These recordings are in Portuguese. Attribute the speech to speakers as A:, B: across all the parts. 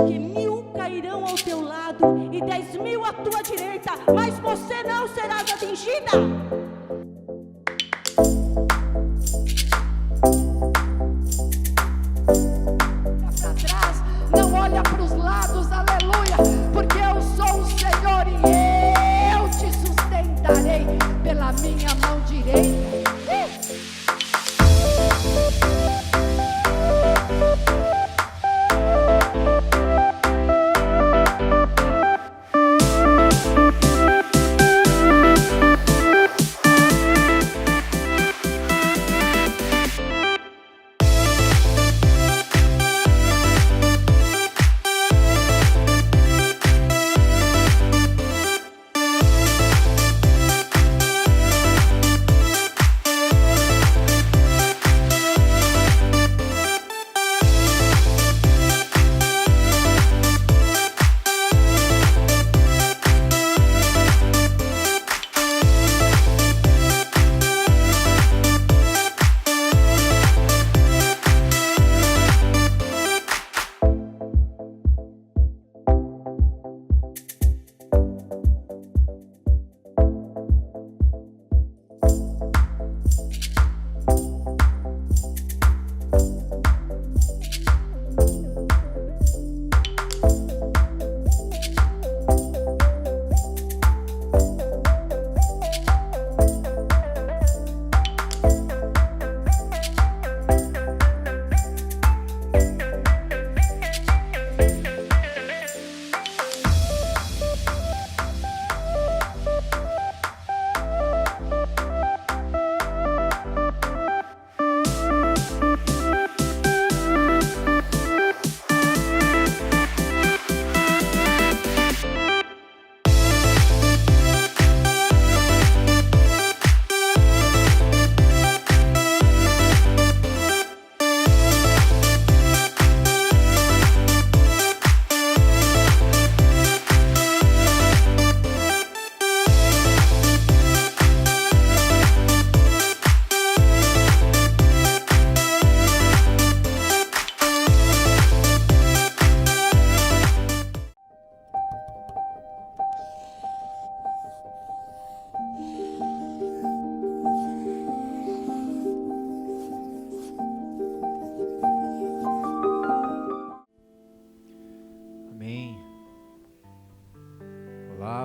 A: Que 1000 cairão ao teu lado e 10.000 à tua direita, mas você não serás atingida. Para trás, não olha para os lados, aleluia, porque eu sou o Senhor e eu te sustentarei pela minha mão direita.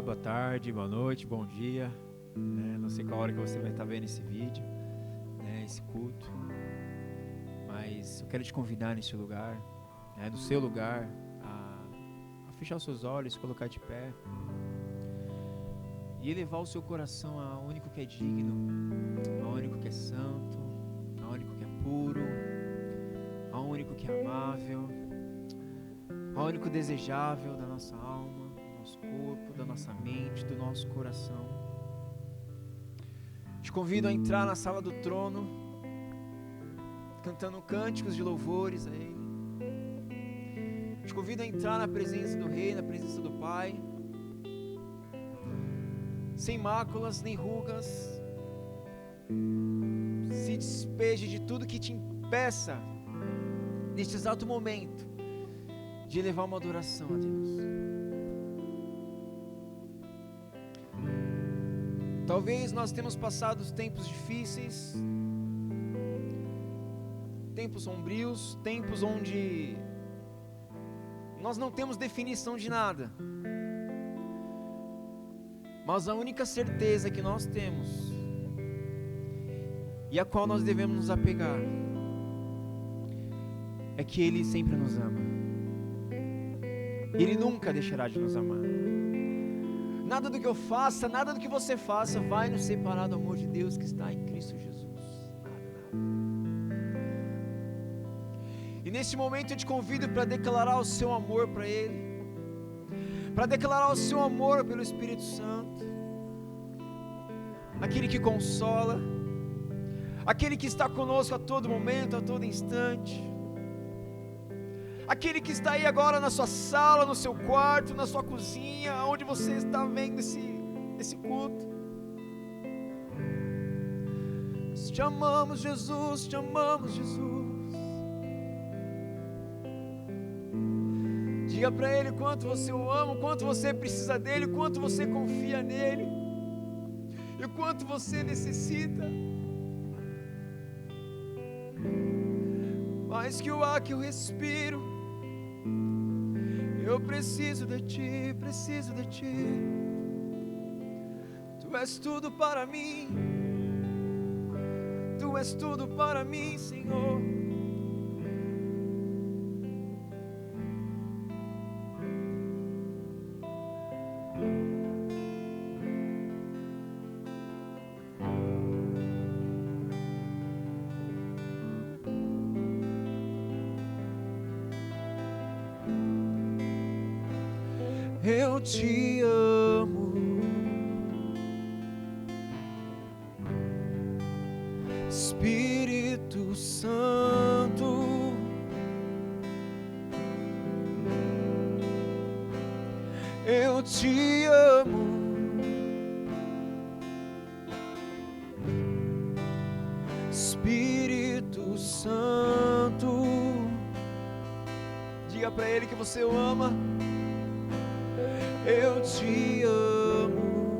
B: Boa tarde, boa noite, bom dia. Não sei qual hora que você vai estar vendo esse vídeo, esse culto, mas eu quero te convidar nesse lugar, no seu lugar, a fechar os seus olhos, colocar de pé e elevar o seu coração ao único que é digno, ao único que é santo, ao único que é puro, ao único que é amável, ao único desejável da nossa alma, nosso corpo, da nossa mente, do nosso coração. Te convido a entrar na sala do trono, cantando cânticos de louvores a Ele. Te convido a entrar na presença do Rei, na presença do Pai, sem máculas nem rugas. Se despeje de tudo que te impeça, neste exato momento, de elevar uma adoração a Deus. Talvez nós tenhamos passado tempos difíceis, tempos sombrios, tempos onde nós não temos definição de nada, mas a única certeza que nós temos e a qual nós devemos nos apegar é que Ele sempre nos ama. Ele nunca deixará de nos amar. Nada do que eu faça, nada do que você faça vai nos separar do amor de Deus que está em Cristo Jesus. E neste momento eu te convido para declarar o seu amor para Ele, para declarar o seu amor pelo Espírito Santo, aquele que consola, aquele que está conosco a todo momento, a todo instante, aquele que está aí agora na sua sala, no seu quarto, na sua cozinha, onde você está vendo esse culto. Nós te amamos, Jesus, te amamos, Jesus. Diga para Ele quanto você o ama, o quanto você precisa dEle, o quanto você confia nele e o quanto você necessita. Mais que o ar que eu respiro, eu preciso de Ti, preciso de Ti. Tu és tudo para mim, Tu és tudo para mim, Senhor. Eu te amo, Espírito Santo. Eu te amo, Espírito Santo. Diga para Ele que você o ama. Eu te amo,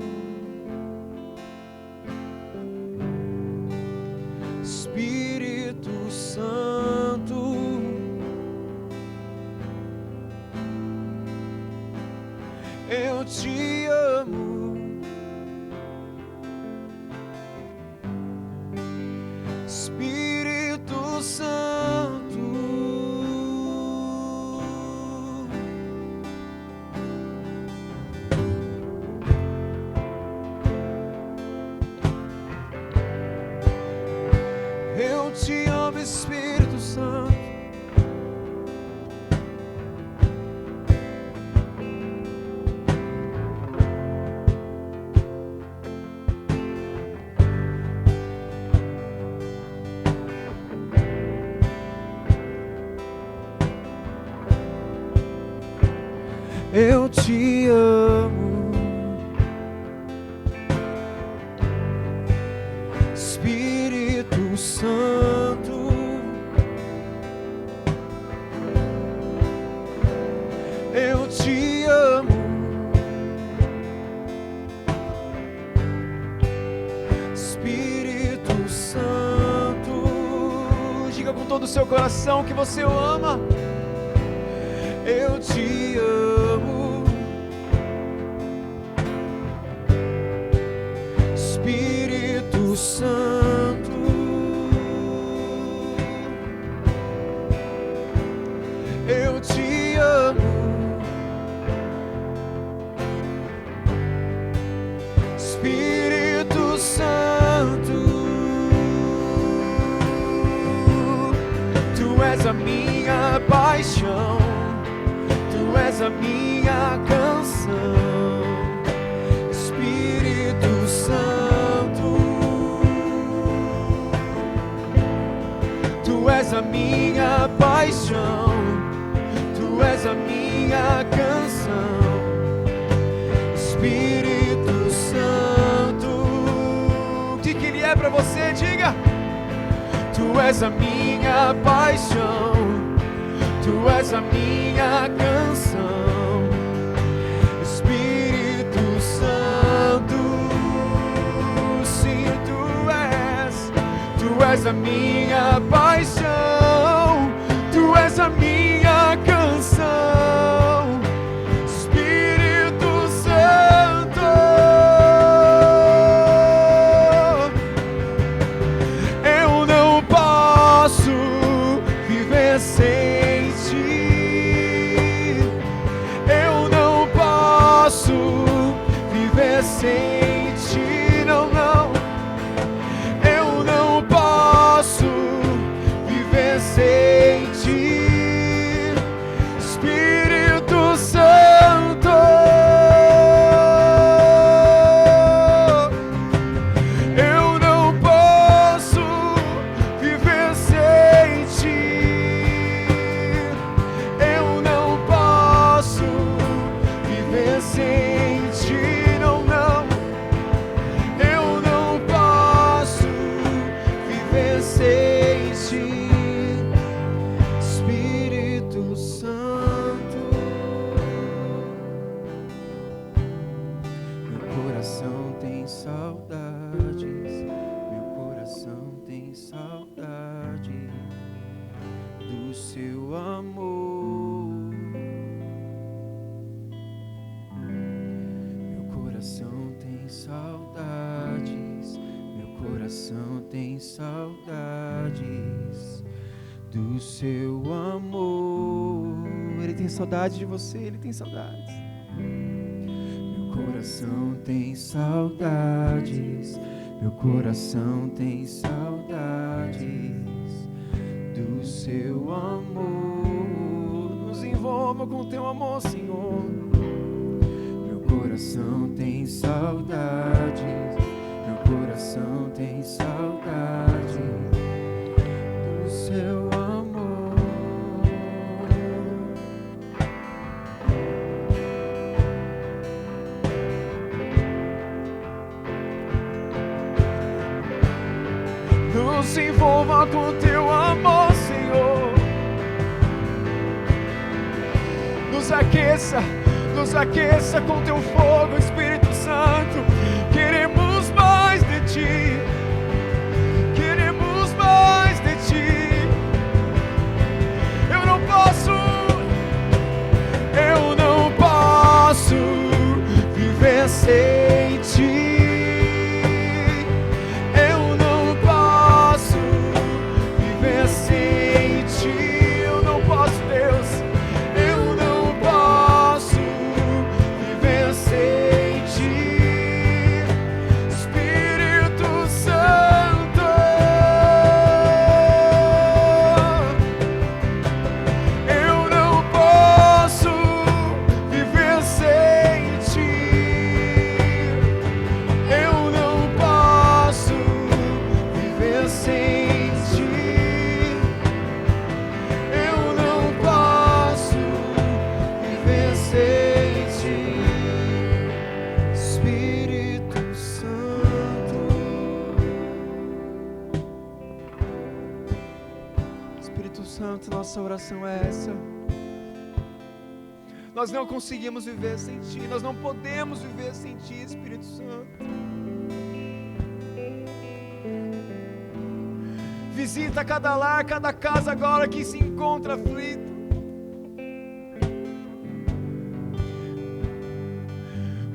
B: Espírito Santo. Eu te amo, Espírito Santo. Eu te amo, Espírito Santo. Eu te amo, Espírito Santo. Eu te amo, Espírito Santo. Diga com todo o seu coração que você o ama. Eu te amo, Espírito Santo. Eu te amo, Espírito Santo. Tu és a minha paixão, Tu és a minha canção, Espírito Santo. Tu és a minha paixão, Tu és a minha canção, Espírito Santo. O que Ele é para você? Diga. Tu és a minha paixão, Tu és a minha canção, Espírito Santo. Sim, Tu és a minha paixão, Tu és a minha canção, Espírito Santo. Eu não posso viver sem Ti, eu não posso viver sem Ti, não, não. Eu não posso viver sem Ti, Espírito Santo. Eu não posso viver sem Ti, eu não posso viver sem Ti, não, não. do seu amor. Meu coração tem saudades, meu coração tem saudades do seu amor. Ele tem saudade de você, ele tem saudades. Meu coração tem saudades, meu coração tem saudades do seu amor. Nos envolva com teu amor, Senhor. Meu coração tem saudades, meu coração tem saudades do seu amor. Nos envolva com teu amor, Senhor. Nos aqueça com teu fogo, Espírito Santo. Queremos mais de ti, queremos mais de ti. Eu não posso viver sem ti. Nossa oração é essa. Nós não conseguimos viver sem ti, nós não podemos viver sem ti, Espírito Santo. Visita cada lar, cada casa agora que se encontra aflito.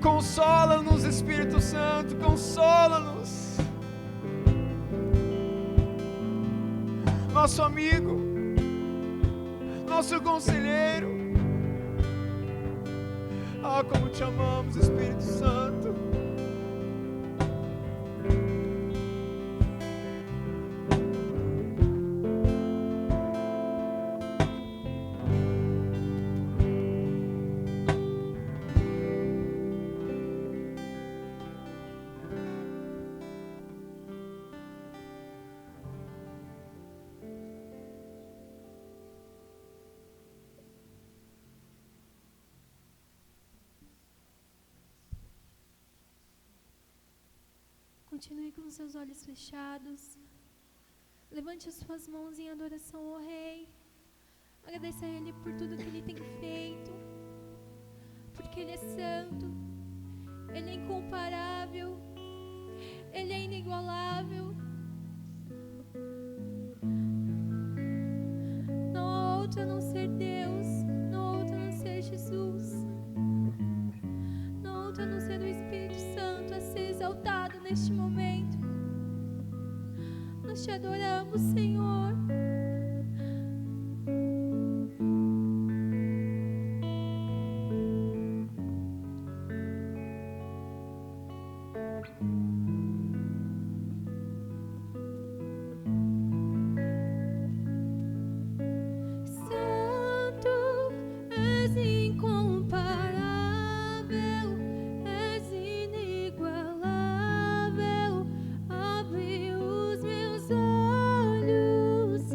B: Consola-nos, Espírito Santo, consola-nos. Nosso amigo, nosso conselheiro. Ah, como te amamos, Espírito Santo.
C: Continue com seus olhos fechados. Levante as suas mãos em adoração ao Rei. Agradeça a Ele por tudo que Ele tem feito. Porque Ele é santo. Ele é incomparável. Ele é inigualável. Não há outro a não ser Deus. Não há outro a não ser Jesus. Não há outro a não ser o Espírito Santo a ser exaltado neste momento. Nós te adoramos, Senhor.
D: Olhos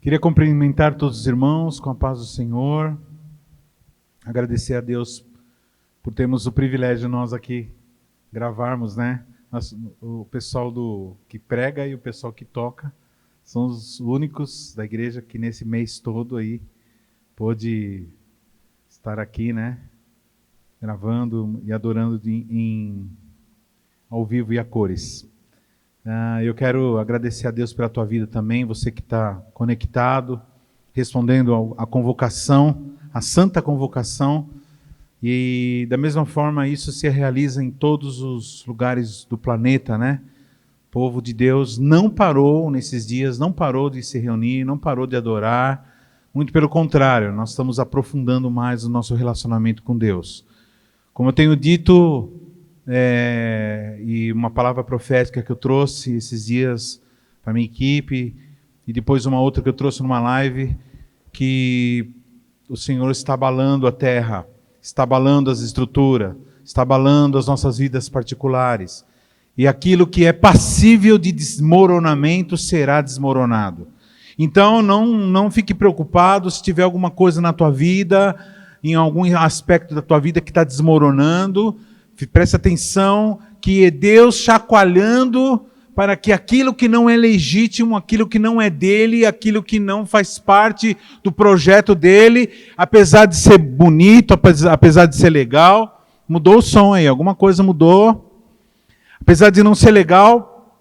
D: Queria cumprimentar todos os irmãos com a paz do Senhor. Agradecer a Deus por termos o privilégio de nós aqui gravarmos, né? O pessoal que prega e o pessoal que toca são os únicos da igreja que nesse mês todo aí pôde estar aqui, né? Gravando e adorando ao vivo e a cores. Eu quero agradecer a Deus pela tua vida também, você que está conectado, respondendo à convocação, à santa convocação. E da mesma forma isso se realiza em todos os lugares do planeta, né? O povo de Deus não parou nesses dias, não parou de se reunir, não parou de adorar. Muito pelo contrário, nós estamos aprofundando mais o nosso relacionamento com Deus. Como eu tenho dito, e uma palavra profética que eu trouxe esses dias para a minha equipe, e depois uma outra que eu trouxe numa live, que o Senhor está abalando a terra, está abalando as estruturas, está abalando as nossas vidas particulares. E aquilo que é passível de desmoronamento será desmoronado. Então não fique preocupado se tiver alguma coisa na tua vida, em algum aspecto da tua vida que está desmoronando. Preste atenção que é Deus chacoalhando para que aquilo que não é legítimo, aquilo que não é dele, aquilo que não faz parte do projeto dele, apesar de ser bonito, apesar de ser legal, mudou o som aí, alguma coisa mudou. Apesar de não ser legal,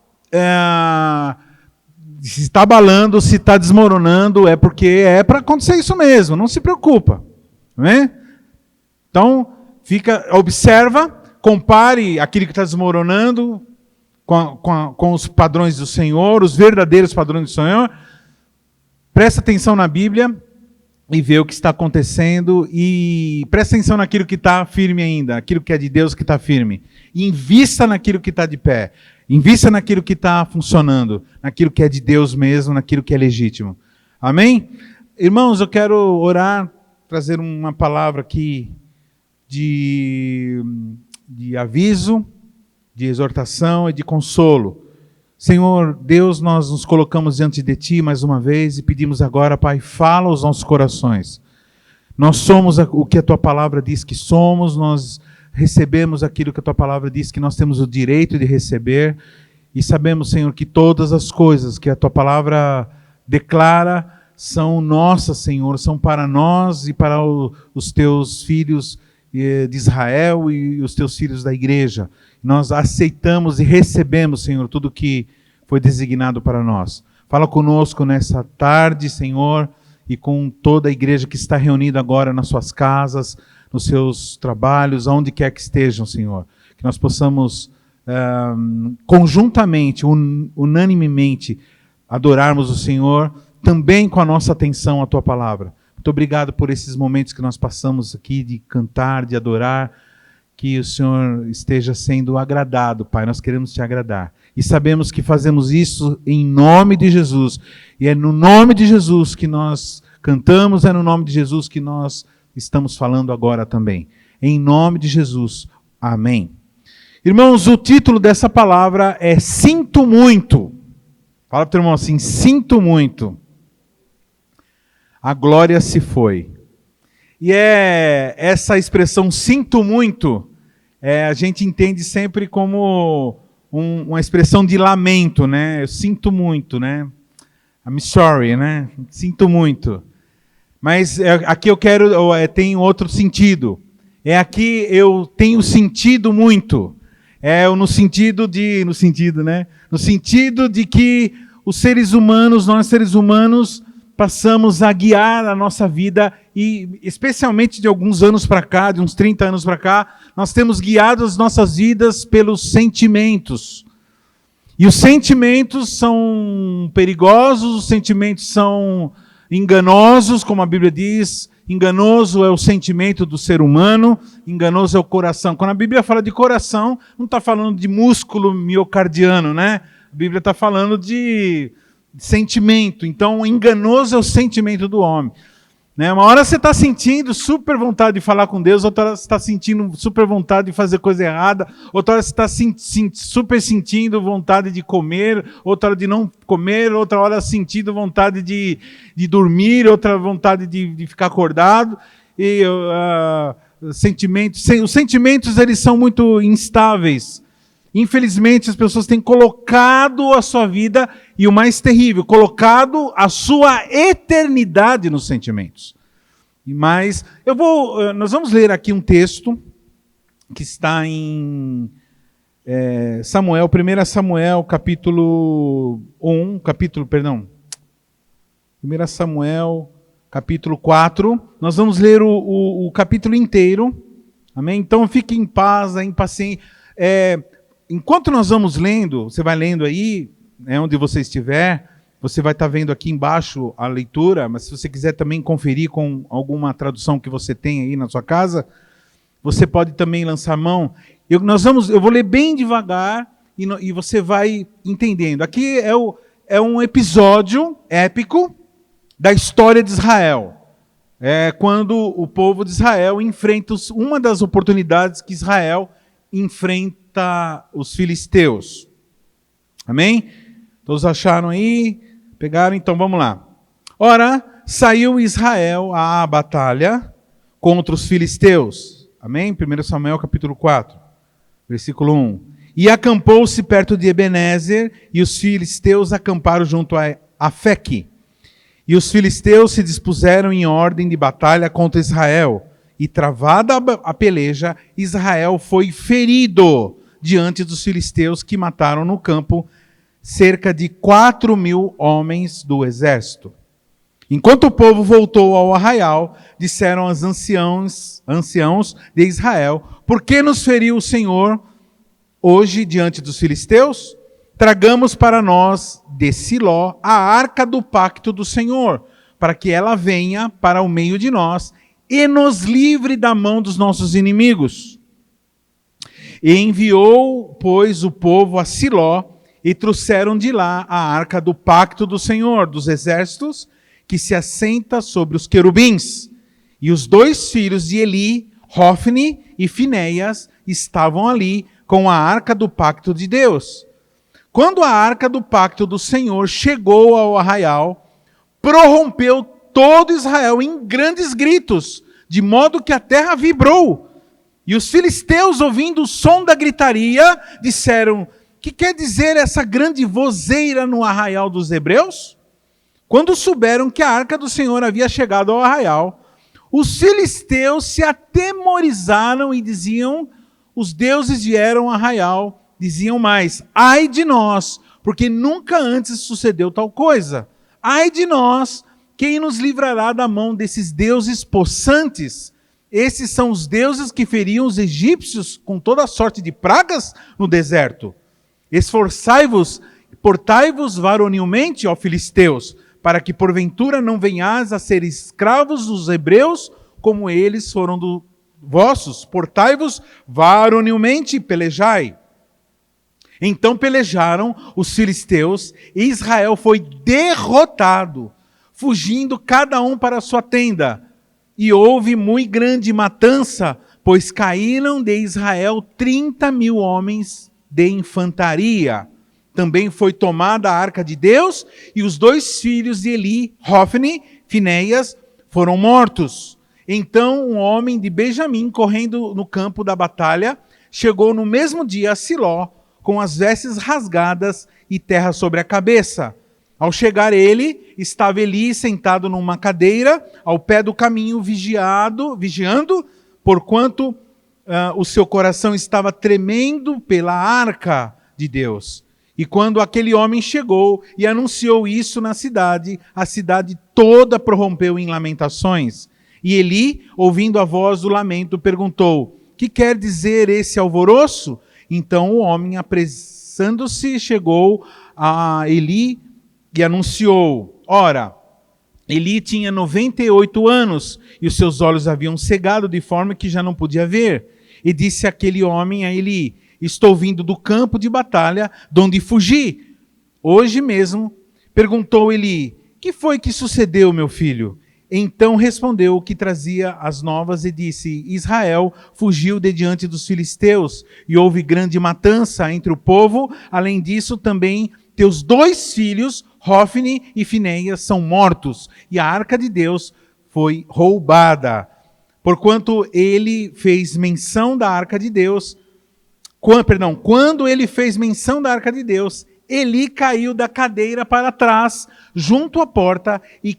D: se está abalando, se está desmoronando, é porque é para acontecer isso mesmo, não se preocupa. Não é? Então, observa, compare aquilo que está desmoronando com os padrões do Senhor, os verdadeiros padrões do Senhor. Presta atenção na Bíblia e vê o que está acontecendo e presta atenção naquilo que está firme ainda, aquilo que é de Deus que está firme. E invista naquilo que está de pé. Invista naquilo que está funcionando, naquilo que é de Deus mesmo, naquilo que é legítimo. Amém? Irmãos, eu quero orar, trazer uma palavra aqui de aviso, de exortação e de consolo. Senhor Deus, nós nos colocamos diante de Ti mais uma vez e pedimos agora, Pai, fala aos nossos corações. Nós somos o que a Tua palavra diz que somos, nós recebemos aquilo que a Tua palavra diz que nós temos o direito de receber e sabemos, Senhor, que todas as coisas que a Tua palavra declara são nossas, Senhor, são para nós e para os Teus filhos de Israel e os Teus filhos da igreja. Nós aceitamos e recebemos, Senhor, tudo que foi designado para nós. Fala conosco nessa tarde, Senhor, e com toda a igreja que está reunida agora nas suas casas, nos seus trabalhos, aonde quer que estejam, Senhor. Que nós possamos conjuntamente, unanimemente, adorarmos o Senhor, também com a nossa atenção à Tua palavra. Muito obrigado por esses momentos que nós passamos aqui de cantar, de adorar, que o Senhor esteja sendo agradado, Pai, nós queremos Te agradar. E sabemos que fazemos isso em nome de Jesus. E é no nome de Jesus que nós cantamos, é no nome de Jesus que nós estamos falando agora também. Em nome de Jesus. Amém. Irmãos, o título dessa palavra é Sinto Muito. Fala para o teu irmão assim, sinto muito. A glória se foi. E essa expressão sinto muito, a gente entende sempre como uma expressão de lamento, né? Eu sinto muito, né? I'm sorry, né? Sinto muito. Mas aqui eu quero, tem outro sentido. Aqui eu tenho sentido muito. No sentido de que os seres humanos, nós seres humanos, passamos a guiar a nossa vida e especialmente de alguns anos para cá, de uns 30 anos para cá, nós temos guiado as nossas vidas pelos sentimentos. E os sentimentos são perigosos, os sentimentos são enganosos, como a Bíblia diz. Enganoso é o sentimento do ser humano, enganoso é o coração. Quando a Bíblia fala de coração, não está falando de músculo miocardiano, né? A Bíblia está falando de sentimento. Então, enganoso é o sentimento do homem. Né? Uma hora você está sentindo super vontade de falar com Deus, outra hora você está sentindo super vontade de fazer coisa errada, outra hora você está super sentindo vontade de comer, outra hora de não comer, outra hora sentindo vontade de dormir, outra vontade de ficar acordado. E os sentimentos eles são muito instáveis. Infelizmente, as pessoas têm colocado a sua vida, e o mais terrível, colocado a sua eternidade nos sentimentos. Mas nós vamos ler aqui um texto que está em 1 Samuel, capítulo 1 Samuel, capítulo 4. Nós vamos ler o capítulo inteiro. Amém? Então fique em paz, impaciente. Enquanto nós vamos lendo, você vai lendo aí, onde você estiver, você vai estar vendo aqui embaixo a leitura, mas se você quiser também conferir com alguma tradução que você tem aí na sua casa, você pode também lançar mão. Eu vou ler bem devagar e você vai entendendo. Aqui é um episódio épico da história de Israel. É quando o povo de Israel enfrenta uma das oportunidades que Israel enfrenta os filisteus. Amém? Todos acharam aí? Pegaram? Então vamos lá. Ora, saiu Israel à batalha contra os filisteus. Amém? 1 Samuel capítulo 4, versículo 1. E acampou-se perto de Ebenezer, e os filisteus acamparam junto a Afeque. E os filisteus se dispuseram em ordem de batalha contra Israel. E travada a peleja, Israel foi ferido diante dos filisteus, que mataram no campo cerca de 4.000 homens do exército. Enquanto o povo voltou ao arraial, disseram os anciãos de Israel: por que nos feriu o Senhor hoje diante dos filisteus? Tragamos para nós de Siló a arca do pacto do Senhor, para que ela venha para o meio de nós e nos livre da mão dos nossos inimigos. E enviou, pois, o povo a Siló, e trouxeram de lá a arca do pacto do Senhor, dos exércitos, que se assenta sobre os querubins. E os 2 filhos de Eli, Hofni e Finéias, estavam ali com a arca do pacto de Deus. Quando a arca do pacto do Senhor chegou ao arraial, prorrompeu todo Israel em grandes gritos, de modo que a terra vibrou. E os filisteus, ouvindo o som da gritaria, disseram: que quer dizer essa grande vozeira no arraial dos hebreus? Quando souberam que a arca do Senhor havia chegado ao arraial, os filisteus se atemorizaram e diziam: os deuses vieram ao arraial. Diziam mais: ai de nós, porque nunca antes sucedeu tal coisa. Ai de nós, quem nos livrará da mão desses deuses possantes? Esses são os deuses que feriam os egípcios com toda sorte de pragas no deserto. Esforçai-vos, portai-vos varonilmente, ó filisteus, para que porventura não venhais a ser escravos dos hebreus, como eles foram vossos. Portai-vos varonilmente e pelejai. Então pelejaram os filisteus, e Israel foi derrotado, fugindo cada um para a sua tenda. E houve muito grande matança, pois caíram de Israel 30.000 homens de infantaria. Também foi tomada a arca de Deus, e os 2 filhos de Eli, Hofni, Finéias, foram mortos. Então um homem de Benjamim, correndo no campo da batalha, chegou no mesmo dia a Siló, com as vestes rasgadas e terra sobre a cabeça. Ao chegar ele, estava Eli sentado numa cadeira, ao pé do caminho, vigiando, porquanto o seu coração estava tremendo pela arca de Deus. E quando aquele homem chegou e anunciou isso na cidade, a cidade toda prorrompeu em lamentações. E Eli, ouvindo a voz do lamento, perguntou: que quer dizer esse alvoroço? Então o homem, apressando-se, chegou a Eli e anunciou: ora, Eli tinha 98 anos, e os seus olhos haviam cegado de forma que já não podia ver. E disse aquele homem a Eli: estou vindo do campo de batalha, de onde fugi. Hoje mesmo. Perguntou Eli: que foi que sucedeu, meu filho? Então respondeu o que trazia as novas e disse: Israel fugiu de diante dos filisteus, e houve grande matança entre o povo. Além disso, também teus 2 filhos, Hófni e Finéias, são mortos, e a arca de Deus foi roubada. Porquanto ele fez menção da arca de Deus, quando ele fez menção da arca de Deus, Eli caiu da cadeira para trás, junto à porta, e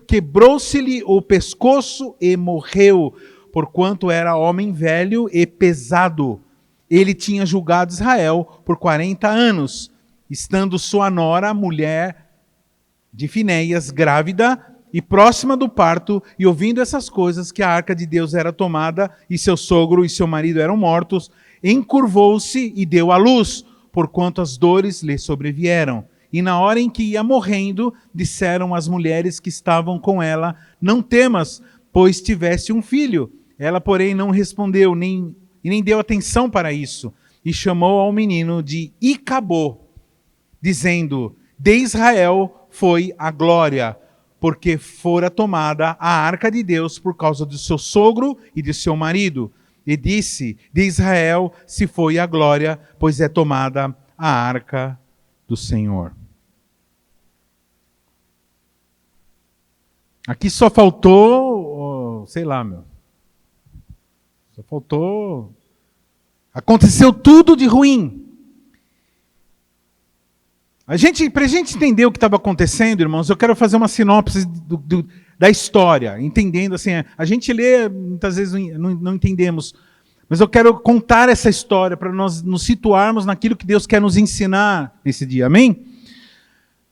D: quebrou-se-lhe o pescoço e morreu, porquanto era homem velho e pesado. Ele tinha julgado Israel por 40 anos, estando sua nora, mulher de Finéias, grávida e próxima do parto, e ouvindo essas coisas, que a arca de Deus era tomada, e seu sogro e seu marido eram mortos, encurvou-se e deu à luz, porquanto as dores lhe sobrevieram. E na hora em que ia morrendo, disseram as mulheres que estavam com ela: não temas, pois tivesse um filho. Ela, porém, não respondeu, nem deu atenção para isso, e chamou ao menino de Icabô, dizendo: de Israel foi a glória, porque fora tomada a arca de Deus por causa do seu sogro e de seu marido. E disse: de Israel se foi a glória, pois é tomada a arca do Senhor. Aqui só faltou, só faltou, aconteceu tudo de ruim. Para a gente entender o que estava acontecendo, irmãos, eu quero fazer uma sinopse da história, entendendo assim, a gente lê, muitas vezes não entendemos, mas eu quero contar essa história para nós nos situarmos naquilo que Deus quer nos ensinar nesse dia, amém?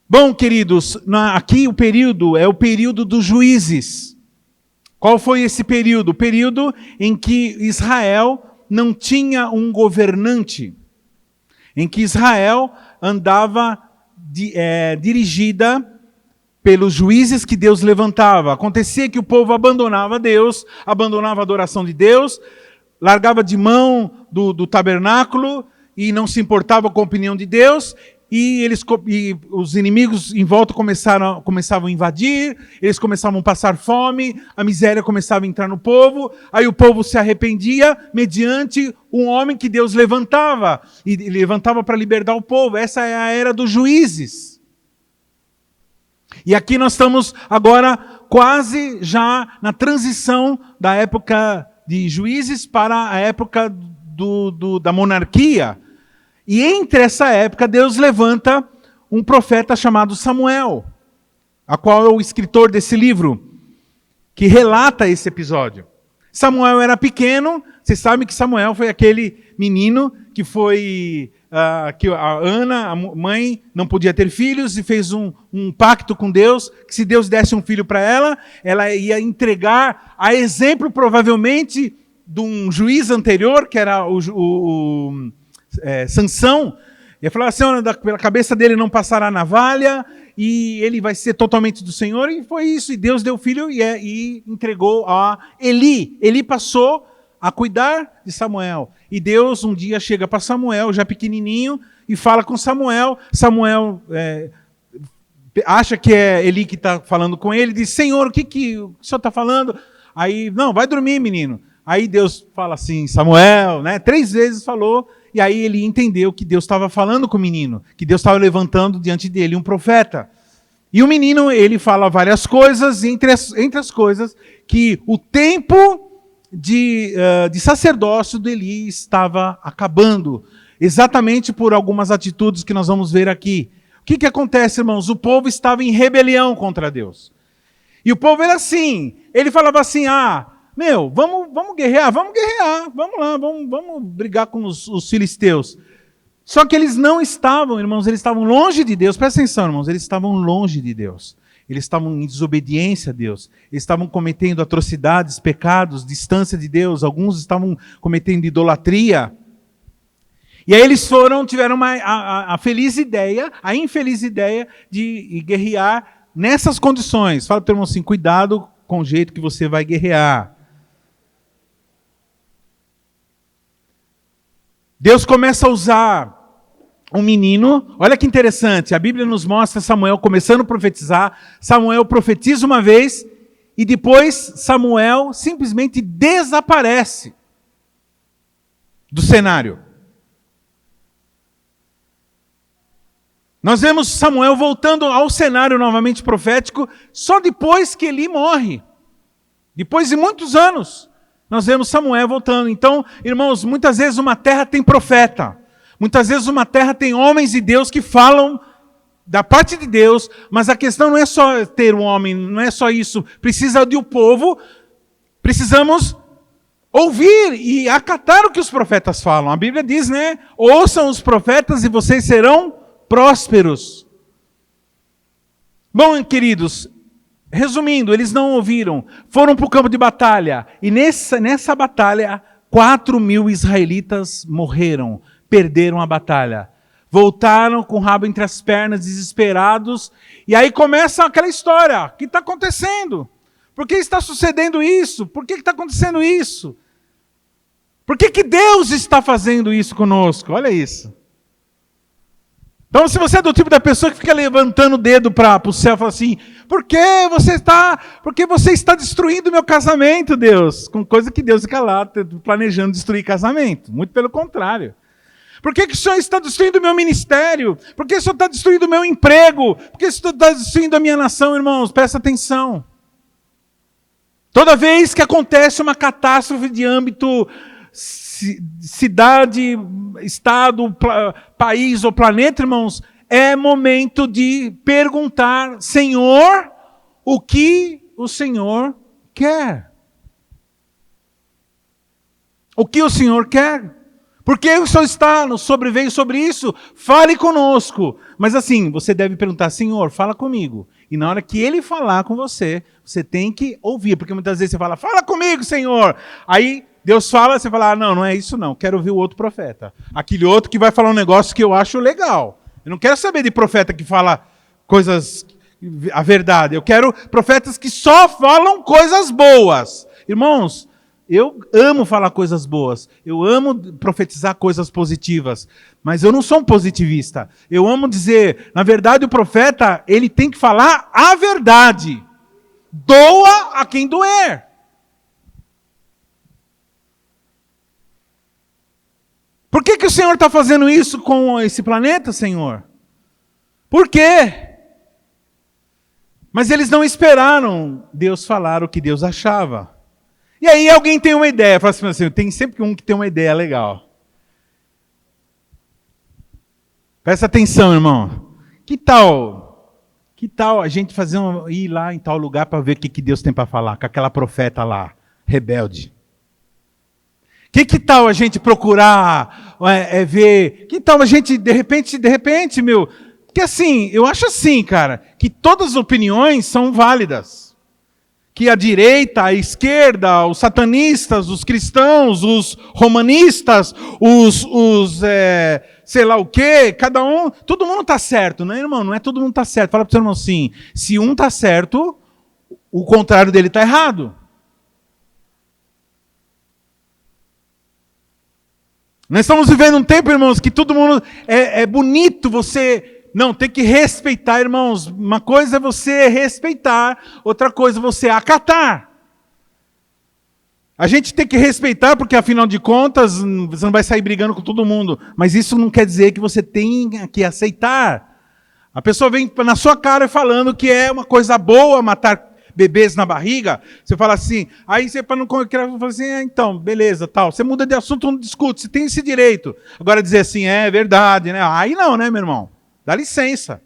D: Bom, queridos, aqui o período é o período dos juízes. Qual foi esse período? O período em que Israel não tinha um governante, em que Israel andava dirigida pelos juízes que Deus levantava. Acontecia que o povo abandonava Deus, abandonava a adoração de Deus, largava de mão do tabernáculo e não se importava com a opinião de Deus, e os inimigos em volta começavam a invadir, eles começavam a passar fome, a miséria começava a entrar no povo, aí o povo se arrependia mediante um homem que Deus levantava, e levantava para libertar o povo. Essa é a era dos juízes. E aqui nós estamos agora quase já na transição da época de juízes para a época da monarquia. E entre essa época, Deus levanta um profeta chamado Samuel, a qual é o escritor desse livro, que relata esse episódio. Samuel era pequeno, vocês sabem que Samuel foi aquele menino que que a Ana, a mãe, não podia ter filhos e fez um pacto com Deus, que se Deus desse um filho para ela ia entregar a exemplo, provavelmente, de um juiz anterior, que era Sansão. Ia falar assim: pela cabeça dele não passará navalha, e ele vai ser totalmente do Senhor, e foi isso. E Deus deu o filho e entregou a Eli. Eli passou a cuidar de Samuel. E Deus um dia chega para Samuel, já pequenininho, e fala com Samuel. Samuel acha que é Eli que está falando com ele, diz: Senhor, o que o senhor está falando? Aí, não, vai dormir, menino. Aí Deus fala assim: Samuel, 3 vezes falou, e aí ele entendeu que Deus estava falando com o menino, que Deus estava levantando diante dele um profeta. E o menino, ele fala várias coisas, entre as coisas, que o tempo de sacerdócio de Eli estava acabando, exatamente por algumas atitudes que nós vamos ver aqui. O que acontece, irmãos? O povo estava em rebelião contra Deus. E o povo era assim, ele falava assim: vamos guerrear, vamos lá, vamos brigar com os filisteus. Só que eles não estavam, irmãos, eles estavam longe de Deus. Presta atenção, irmãos, eles estavam longe de Deus. Eles estavam em desobediência a Deus. Eles estavam cometendo atrocidades, pecados, distância de Deus. Alguns estavam cometendo idolatria. E aí eles tiveram a feliz ideia, a infeliz ideia de guerrear nessas condições. Fala para o teu irmão assim: cuidado com o jeito que você vai guerrear. Deus começa a usar um menino. Olha que interessante, a Bíblia nos mostra Samuel começando a profetizar. Samuel profetiza uma vez e depois Samuel simplesmente desaparece do cenário. Nós vemos Samuel voltando ao cenário novamente profético só depois que Eli morre. Depois de muitos anos, nós vemos Samuel voltando. Então, irmãos, muitas vezes uma terra tem profeta. Muitas vezes uma terra tem homens de Deus que falam da parte de Deus, mas a questão não é só ter um homem, não é só isso. Precisa de um povo, precisamos ouvir e acatar o que os profetas falam. A Bíblia diz, né? Ouçam os profetas e vocês serão prósperos. Bom, queridos, resumindo, eles não ouviram, foram para o campo de batalha, e nessa batalha, 4.000 israelitas morreram, perderam a batalha. Voltaram com o rabo entre as pernas, desesperados, e aí começa aquela história, o que está acontecendo? Por que está sucedendo isso? Por que está acontecendo isso? Por que Deus está fazendo isso conosco? Olha isso. Então, se você é do tipo da pessoa que fica levantando o dedo para o céu e fala assim, por que você está destruindo o meu casamento, Deus? Com coisa que Deus fica lá planejando destruir casamento. Muito pelo contrário. Por que o Senhor está destruindo o meu ministério? Por que o Senhor está destruindo o meu emprego? Por que o Senhor está destruindo a minha nação, irmãos? Presta atenção. Toda vez que acontece uma catástrofe de âmbito cidade, estado, país ou planeta, irmãos, é momento de perguntar, Senhor, o que o Senhor quer? O que o Senhor quer? Por que o Senhor veio sobre isso? Fale conosco. Mas assim, você deve perguntar, Senhor, fala comigo. E na hora que Ele falar com você, você tem que ouvir. Porque muitas vezes você fala, fala comigo, Senhor. Aí Deus fala, você fala, não é isso não. Quero ouvir o outro profeta. Aquele outro que vai falar um negócio que eu acho legal. Eu não quero saber de profeta que fala coisas, a verdade. Eu quero profetas que só falam coisas boas. Irmãos, eu amo falar coisas boas, eu amo profetizar coisas positivas, mas eu não sou um positivista. Eu amo dizer, na verdade o profeta, ele tem que falar a verdade. Doa a quem doer. Por que o Senhor está fazendo isso com esse planeta, Senhor? Por quê? Mas eles não esperaram Deus falar o que Deus achava. E aí alguém tem uma ideia, fala assim, tem sempre um que tem uma ideia legal. Presta atenção, irmão. Que tal a gente ir lá em tal lugar para ver o que Deus tem para falar com aquela profeta lá, rebelde? Que tal a gente procurar ver? Que tal a gente, de repente, meu... Porque assim, eu acho assim, cara, que todas as opiniões são válidas. Que a direita, a esquerda, os satanistas, os cristãos, os romanistas, sei lá o quê, todo mundo está certo, né, irmão? Não é todo mundo está certo. Fala para o seu irmão assim, se um está certo, o contrário dele está errado. Nós estamos vivendo um tempo, irmãos, que todo mundo é bonito você... Não, tem que respeitar, irmãos. Uma coisa é você respeitar, outra coisa é você acatar. A gente tem que respeitar, porque afinal de contas, você não vai sair brigando com todo mundo. Mas isso não quer dizer que você tem que aceitar. A pessoa vem na sua cara falando que é uma coisa boa matar bebês na barriga. Você fala assim, aí você para não fala assim, então, beleza, tal. Você muda de assunto, não discute, você tem esse direito. Agora dizer assim, é verdade, né? Aí não, né, meu irmão? Dá licença.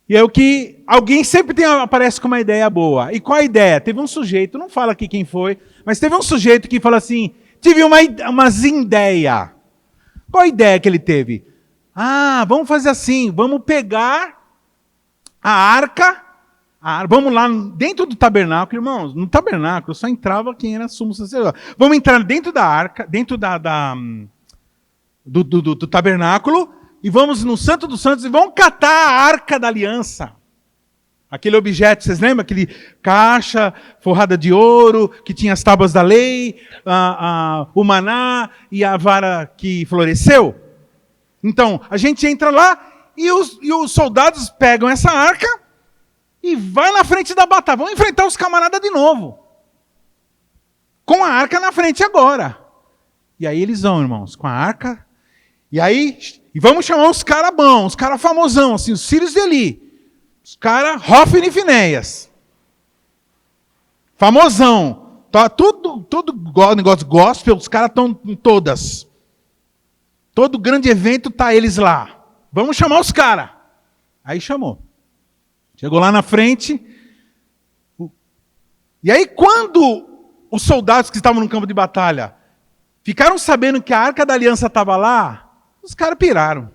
D: E é o que alguém sempre aparece com uma ideia boa. E qual a ideia? Teve um sujeito, não fala aqui quem foi, mas teve um sujeito que fala assim, tive uma zindeia. Qual a ideia que ele teve? Vamos fazer assim, vamos pegar a arca, vamos lá dentro do tabernáculo, irmãos, no tabernáculo só entrava quem era sumo sacerdote. Vamos entrar dentro da arca, dentro do tabernáculo, e vamos no Santo dos Santos e vamos catar a Arca da Aliança. Aquele objeto, vocês lembram? Aquele caixa forrada de ouro, que tinha as tábuas da lei, o maná e a vara que floresceu. Então, a gente entra lá e os soldados pegam essa arca e vai na frente da batalha. Vamos enfrentar os camaradas de novo. Com a arca na frente agora. E aí eles vão, irmãos, com a arca. E vamos chamar os caras bons, os caras famosão, assim, os filhos de Eli. Os caras, Hofni e Finéias. Famosão. Tá, todo negócio gospel, os caras estão em todas. Todo grande evento tá eles lá. Vamos chamar os caras. Aí chamou. Chegou lá na frente. E aí quando os soldados que estavam no campo de batalha ficaram sabendo que a Arca da Aliança estava lá, os caras piraram.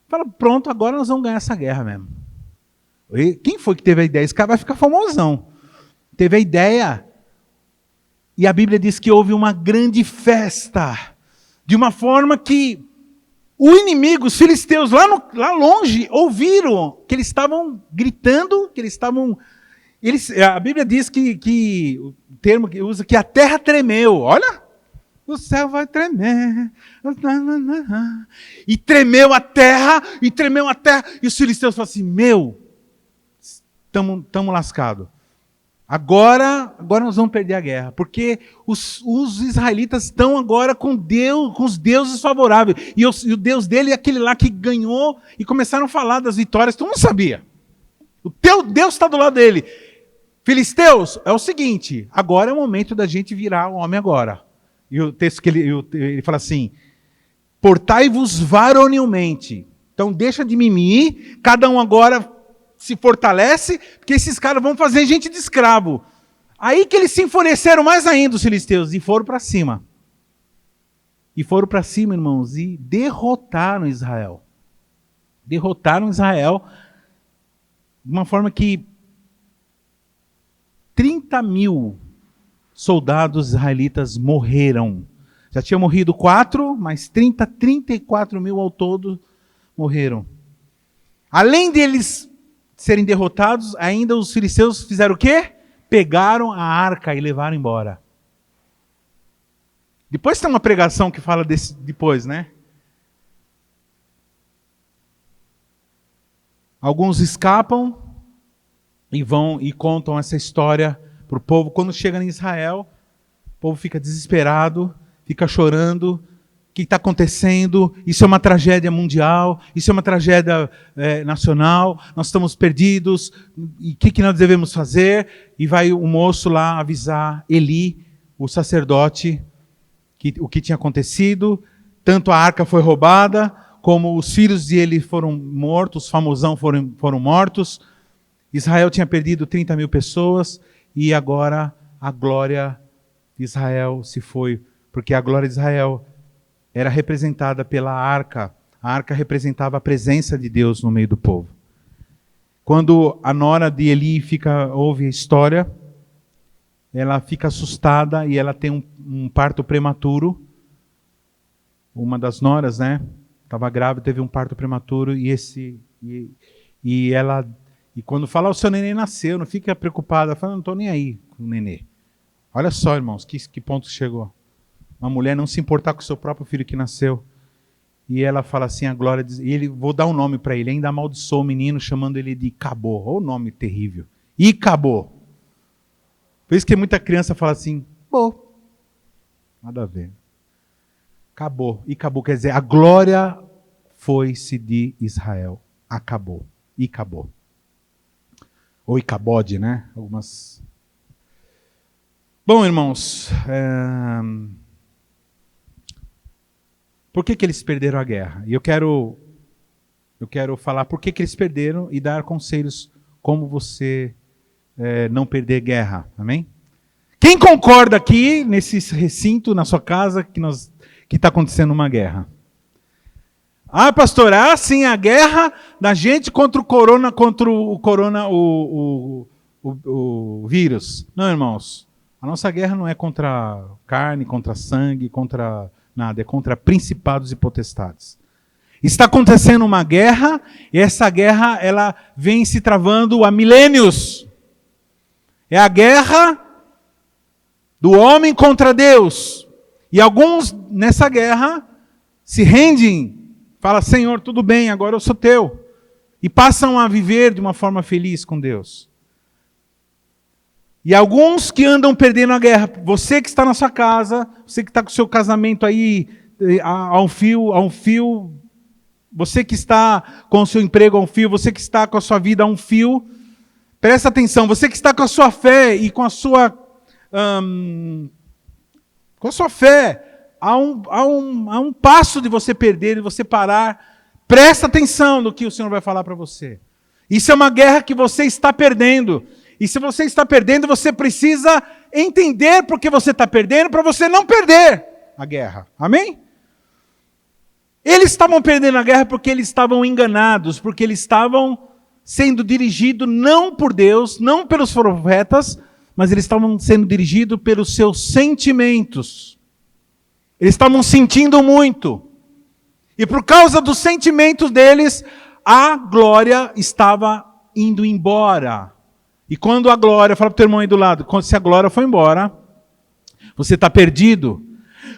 D: Falaram, pronto, agora nós vamos ganhar essa guerra mesmo. E quem foi que teve a ideia? Esse cara vai ficar famosão. Teve a ideia. E a Bíblia diz que houve uma grande festa. De uma forma que o inimigo, os filisteus lá longe, ouviram que eles estavam gritando, que eles estavam... a Bíblia diz que o termo que usa, que a terra tremeu. Olha, o céu vai tremer. E tremeu a terra, e os filisteus falaram assim, estamos lascados. Agora nós vamos perder a guerra, porque os israelitas estão agora com Deus, com os deuses favoráveis. E o Deus dele é aquele lá que ganhou, e começaram a falar das vitórias, todo mundo sabia. O teu Deus está do lado dele. Filisteus, é o seguinte, agora é o momento da gente virar o homem agora. E o texto que ele fala assim, portai-vos varonilmente. Então deixa de mimir, cada um agora se fortalece, porque esses caras vão fazer gente de escravo. Aí que eles se enfureceram mais ainda, os filisteus, e foram para cima. E foram para cima, irmãos, e derrotaram Israel. Derrotaram Israel de uma forma que 30.000 soldados israelitas morreram. Já tinha morrido 4, mas 34.000 ao todo morreram. Além deles serem derrotados, ainda os filisteus fizeram o quê? Pegaram a arca e levaram embora. Depois tem uma pregação que fala desse depois, né? Alguns escapam e vão e contam essa história para o povo. Quando chega em Israel, o povo fica desesperado, fica chorando. O que está acontecendo? Isso é uma tragédia mundial, isso é uma tragédia nacional, nós estamos perdidos, e o que nós devemos fazer? E vai o moço lá avisar Eli, o sacerdote, o que tinha acontecido. Tanto a arca foi roubada, como os filhos de Eli foram mortos, os famosão foram mortos. Israel tinha perdido 30.000 pessoas, e agora a glória de Israel se foi, porque a glória de Israel era representada pela arca. A arca representava a presença de Deus no meio do povo. Quando a nora de Eli ouve a história, ela fica assustada e ela tem um parto prematuro. Uma das noras, né? Estava grávida, teve um parto prematuro e quando fala, o seu neném nasceu, não fica preocupada. Ela fala, não estou nem aí com o nenê. Olha só, irmãos, que ponto chegou. Uma mulher não se importar com o seu próprio filho que nasceu. E ela fala assim, a glória diz, e ele, vou dar um nome para ele, ainda amaldiçoou o menino, chamando ele de Cabô. Olha o nome terrível. Icabô. Por isso que muita criança fala assim, pô, nada a ver. Acabou. Icabô quer dizer, a glória foi-se de Israel. Acabou. Icabô. Ou Icabode, né? Algumas... Bom, irmãos, por que eles perderam a guerra? E eu quero falar por que eles perderam e dar conselhos como você não perder guerra. Amém? Quem concorda aqui, nesse recinto, na sua casa, que está acontecendo uma guerra? Ah, pastor, sim, a guerra da gente contra o vírus. Não, irmãos. A nossa guerra não é contra carne, contra sangue, contra nada. É contra principados e potestades. Está acontecendo uma guerra, e essa guerra ela vem se travando há milênios. É a guerra do homem contra Deus. E alguns nessa guerra se rendem. Fala, Senhor, tudo bem, agora eu sou teu. e passam a viver de uma forma feliz com Deus. E alguns que andam perdendo a guerra, você que está na sua casa, você que está com o seu casamento aí a um fio, você que está com o seu emprego a um fio, você que está com a sua vida a um fio, presta atenção, você que está com a sua fé e com a sua fé a um passo de você perder, de você parar, presta atenção no que o Senhor vai falar para você. Isso é uma guerra que você está perdendo. E se você está perdendo, você precisa entender por que você está perdendo, para você não perder a guerra. Amém? Eles estavam perdendo a guerra porque eles estavam enganados, porque eles estavam sendo dirigidos não por Deus, não pelos profetas, mas eles estavam sendo dirigidos pelos seus sentimentos. Eles estavam sentindo muito. E por causa dos sentimentos deles, a glória estava indo embora. E quando a glória, fala para o teu irmão aí do lado, se a glória foi embora, você está perdido.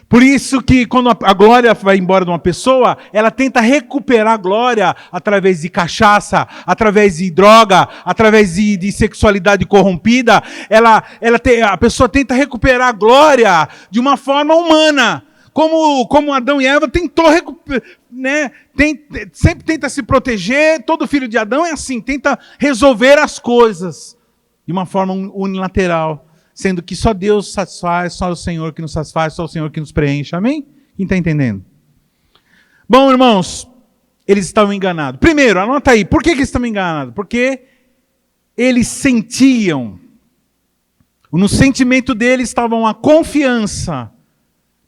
D: Por isso que quando a glória vai embora de uma pessoa, ela tenta recuperar a glória através de cachaça, através de droga, através de sexualidade corrompida. A pessoa tenta recuperar a glória de uma forma humana. Como Adão e Eva tentou recuperar, né? Sempre tenta se proteger, todo filho de Adão é assim, tenta resolver as coisas de uma forma unilateral, sendo que só Deus satisfaz, só o Senhor que nos satisfaz, só o Senhor que nos preenche. Amém? Quem está entendendo? Bom, irmãos, eles estavam enganados. Primeiro, anota aí, por que eles estavam enganados? Porque eles sentiam, no sentimento deles estava uma confiança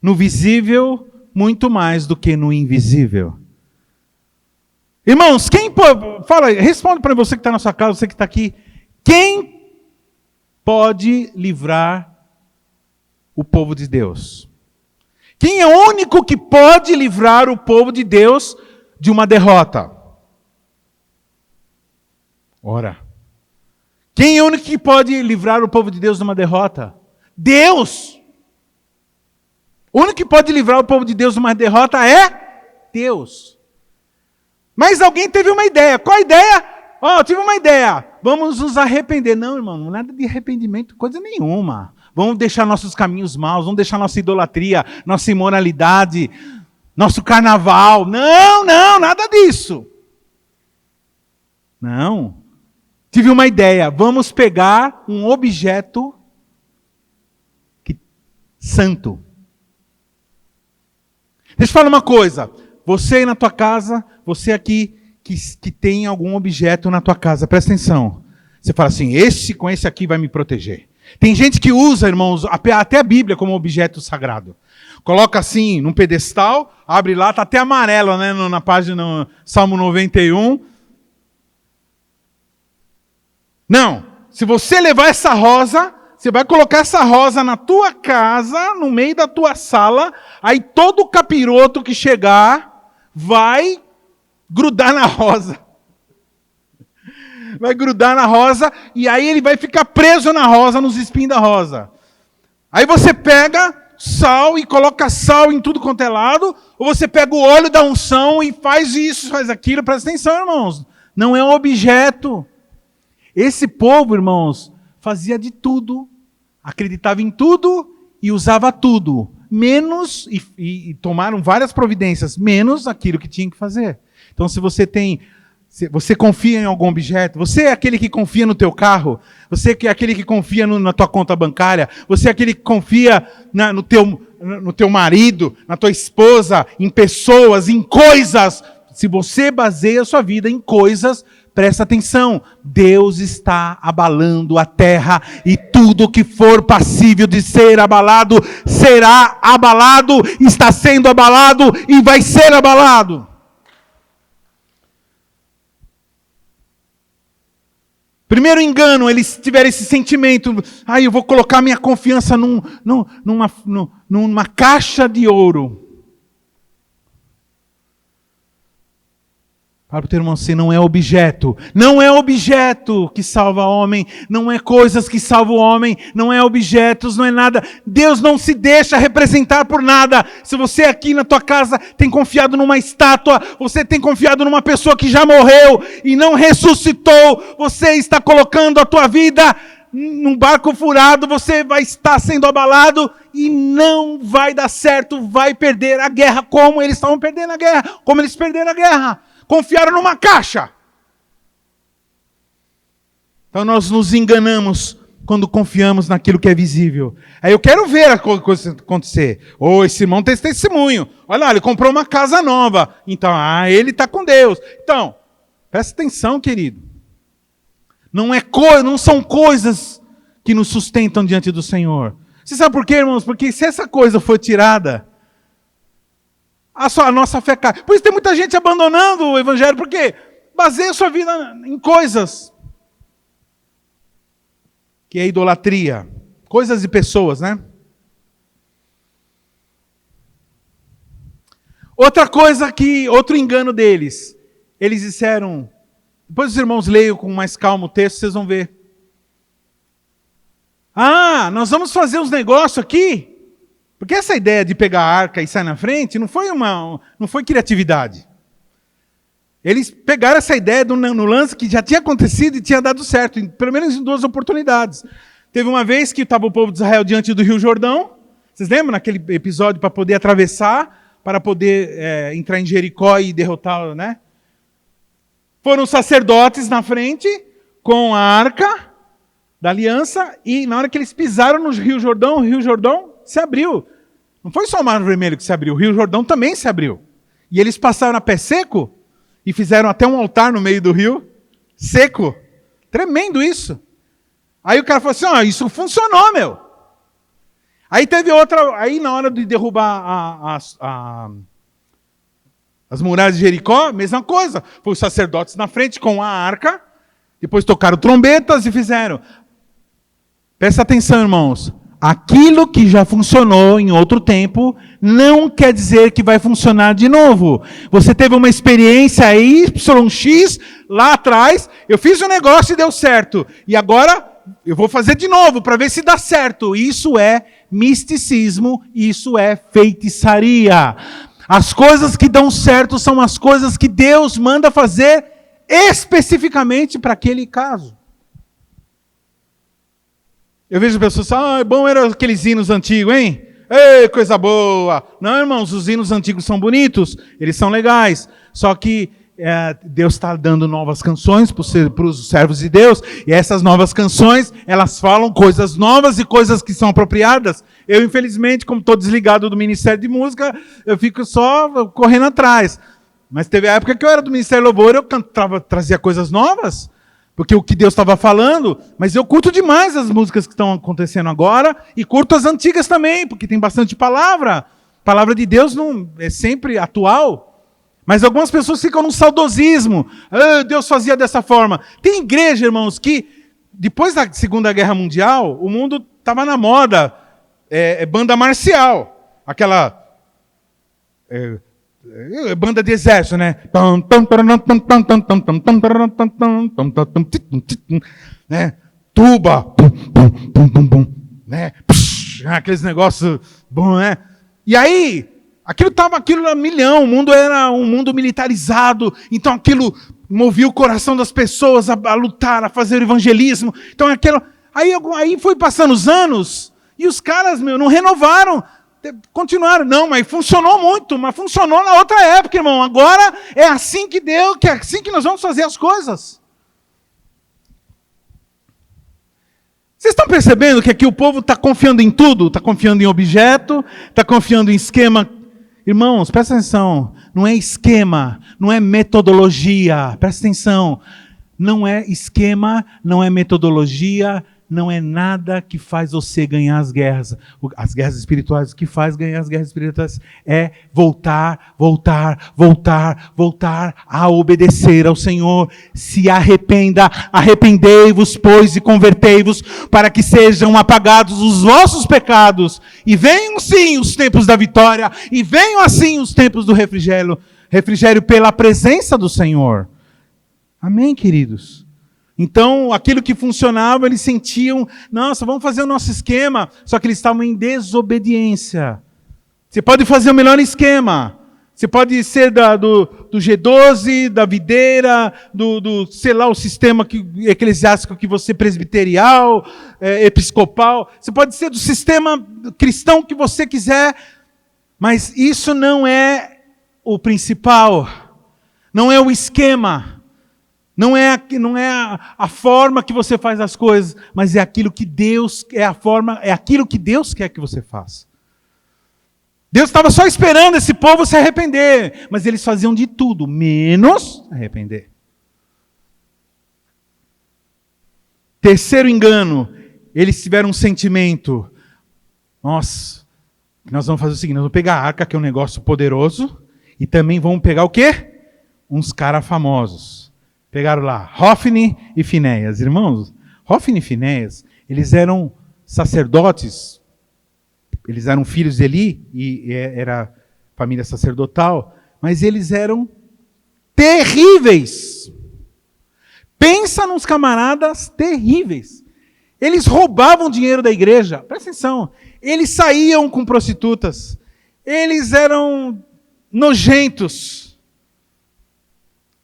D: no visível muito mais do que no invisível. Irmãos, responde para você que está na sua casa, você que está aqui, quem pode livrar o povo de Deus? Quem é o único que pode livrar o povo de Deus de uma derrota? Ora. Quem é o único que pode livrar o povo de Deus de uma derrota? Deus! O único que pode livrar o povo de Deus de uma derrota é Deus. Mas alguém teve uma ideia. Qual a ideia? Tive uma ideia. Vamos nos arrepender. Não, irmão, não é nada de arrependimento, coisa nenhuma. Vamos deixar nossos caminhos maus, vamos deixar nossa idolatria, nossa imoralidade, nosso carnaval. Não, nada disso. Não. Tive uma ideia. Vamos pegar um objeto santo. Deixa eu falar uma coisa. Você aí na tua casa, você aqui que tem algum objeto na tua casa, presta atenção. Você fala assim, com esse aqui vai me proteger. Tem gente que usa, irmãos, até a Bíblia como objeto sagrado. Coloca assim, num pedestal, abre lá, está até amarelo, né, na página Salmo 91. Não, se você levar essa rosa, você vai colocar essa rosa na tua casa, no meio da tua sala, aí todo capiroto que chegar vai grudar na rosa. Vai grudar na rosa e aí ele vai ficar preso na rosa, nos espinhos da rosa. Aí você pega sal e coloca sal em tudo quanto é lado, ou você pega o óleo da unção e faz isso, faz aquilo. Presta atenção, irmãos. Não é um objeto. Esse povo, irmãos, fazia de tudo, acreditava em tudo e usava tudo, menos, e tomaram várias providências, menos aquilo que tinha que fazer. Então, se você confia em algum objeto, você é aquele que confia no teu carro, você é aquele que confia na tua conta bancária, você é aquele que confia no teu marido, na tua esposa, em pessoas, em coisas. Se você baseia a sua vida em coisas, presta atenção, Deus está abalando a terra e tudo que for passível de ser abalado, será abalado, está sendo abalado e vai ser abalado. Primeiro engano, eles tiveram esse sentimento, eu vou colocar minha confiança numa caixa de ouro. Para o teu irmão, você não é objeto. Não é objeto que salva o homem. Não é coisas que salvam o homem. Não é objetos, não é nada. Deus não se deixa representar por nada. Se você aqui na tua casa tem confiado numa estátua, você tem confiado numa pessoa que já morreu e não ressuscitou, você está colocando a tua vida num barco furado, você vai estar sendo abalado e não vai dar certo, vai perder a guerra como eles estavam perdendo a guerra, como eles perderam a guerra. Confiaram numa caixa. Então nós nos enganamos quando confiamos naquilo que é visível. Aí eu quero ver a coisa acontecer. Esse irmão tem testemunho. Olha lá, ele comprou uma casa nova. Então, ele está com Deus. Então, presta atenção, querido. Não são coisas que nos sustentam diante do Senhor. Você sabe por quê, irmãos? Porque se essa coisa for tirada, a nossa fé cai. Por isso tem muita gente abandonando o Evangelho. Por quê? Baseia sua vida em coisas. Que é idolatria. Coisas e pessoas, né? Outro engano deles. Eles disseram... Depois os irmãos leiam com mais calma o texto, vocês vão ver. Nós vamos fazer uns negócios aqui. Porque essa ideia de pegar a arca e sair na frente não foi criatividade. Eles pegaram essa ideia no lance que já tinha acontecido e tinha dado certo, pelo menos em 2 oportunidades. Teve uma vez que estava o povo de Israel diante do Rio Jordão. Vocês lembram naquele episódio para poder atravessar, para poder entrar em Jericó e derrotar, né? Foram os sacerdotes na frente com a arca da aliança e na hora que eles pisaram no Rio Jordão, o Rio Jordão se abriu. Não foi só o Mar Vermelho que se abriu, o Rio Jordão também se abriu. E eles passaram a pé seco e fizeram até um altar no meio do rio seco. Tremendo isso. Aí o cara falou assim, isso funcionou, meu. Aí teve outra, aí na hora de derrubar as muralhas de Jericó, mesma coisa. Foi os sacerdotes na frente com a arca, depois tocaram trombetas e fizeram. Presta atenção, irmãos. Aquilo que já funcionou em outro tempo não quer dizer que vai funcionar de novo. Você teve uma experiência YX lá atrás, eu fiz um negócio e deu certo. E agora eu vou fazer de novo para ver se dá certo. Isso é misticismo, isso é feitiçaria. As coisas que dão certo são as coisas que Deus manda fazer especificamente para aquele caso. Eu vejo pessoas falando, bom eram aqueles hinos antigos, hein? Ei, coisa boa! Não, irmãos, os hinos antigos são bonitos, eles são legais. Só que Deus está dando novas canções para os servos de Deus, e essas novas canções, elas falam coisas novas e coisas que são apropriadas. Eu, infelizmente, como estou desligado do Ministério de Música, eu fico só correndo atrás. Mas teve a época que eu era do Ministério Louvor, eu trazia coisas novas, porque o que Deus estava falando, mas eu curto demais as músicas que estão acontecendo agora, e curto as antigas também, porque tem bastante palavra. A palavra de Deus não é sempre atual. Mas algumas pessoas ficam num saudosismo. Deus fazia dessa forma. Tem igreja, irmãos, que depois da Segunda Guerra Mundial, o mundo estava na moda. Banda marcial. Aquela... banda de exército, né? Tuba, né? Aqueles negócios bom, né? E aí, aquilo a milhão, o mundo era um mundo militarizado, então aquilo movia o coração das pessoas a lutar, a fazer o evangelismo. Então aí foi passando os anos e os caras, não renovaram. Continuaram, mas funcionou muito, mas funcionou na outra época, irmão. Agora é assim que Deus, que é assim que nós vamos fazer as coisas. Vocês estão percebendo que aqui o povo está confiando em tudo? Está confiando em objeto, está confiando em esquema. Irmãos, presta atenção, não é esquema, não é metodologia, presta atenção. Não é esquema, não é metodologia, não é nada que faz você ganhar as guerras espirituais. O que faz ganhar as guerras espirituais é voltar a obedecer ao Senhor. Se arrependa, arrependei-vos, pois, e convertei-vos, para que sejam apagados os vossos pecados, e venham sim os tempos da vitória, e venham assim os tempos do refrigério pela presença do Senhor. Amém, queridos? Então, aquilo que funcionava, eles sentiam, nossa, vamos fazer o nosso esquema, só que eles estavam em desobediência. Você pode fazer o melhor esquema, você pode ser do G12, da videira, sei lá, o sistema eclesiástico que você, presbiterial, episcopal, você pode ser do sistema cristão que você quiser, mas isso não é o principal, não é o esquema. Não é a forma que você faz as coisas, mas é aquilo que Deus quer que você faça. Deus estava só esperando esse povo se arrepender, mas eles faziam de tudo, menos arrepender. Terceiro engano, eles tiveram um sentimento. Nossa, nós vamos fazer o seguinte, nós vamos pegar a arca, que é um negócio poderoso, e também vamos pegar o quê? Uns caras famosos. Pegaram lá, Hofni e Finéias. Irmãos, Hofni e Finéias, eles eram sacerdotes, eles eram filhos de Eli, e era família sacerdotal, mas eles eram terríveis. Pensa nos camaradas terríveis. Eles roubavam dinheiro da igreja, presta atenção, eles saíam com prostitutas, eles eram nojentos.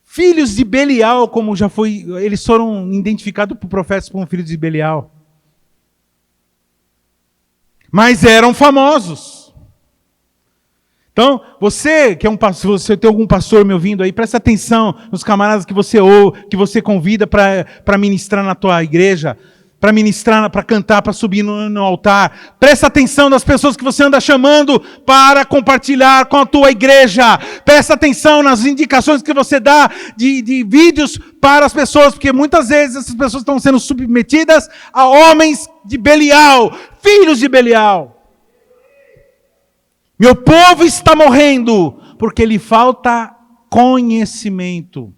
D: Filhos de Belial, como já foi, eles foram identificados por profetas como filhos de Belial. Mas eram famosos. Então, você que é um pastor, se você tem algum pastor me ouvindo aí, presta atenção nos camaradas que você ouve, que você convida para ministrar na tua igreja, para ministrar, para cantar, para subir no altar. Presta atenção nas pessoas que você anda chamando para compartilhar com a tua igreja. Presta atenção nas indicações que você dá de vídeos para as pessoas, porque muitas vezes essas pessoas estão sendo submetidas a homens de Belial, filhos de Belial. Meu povo está morrendo porque lhe falta conhecimento.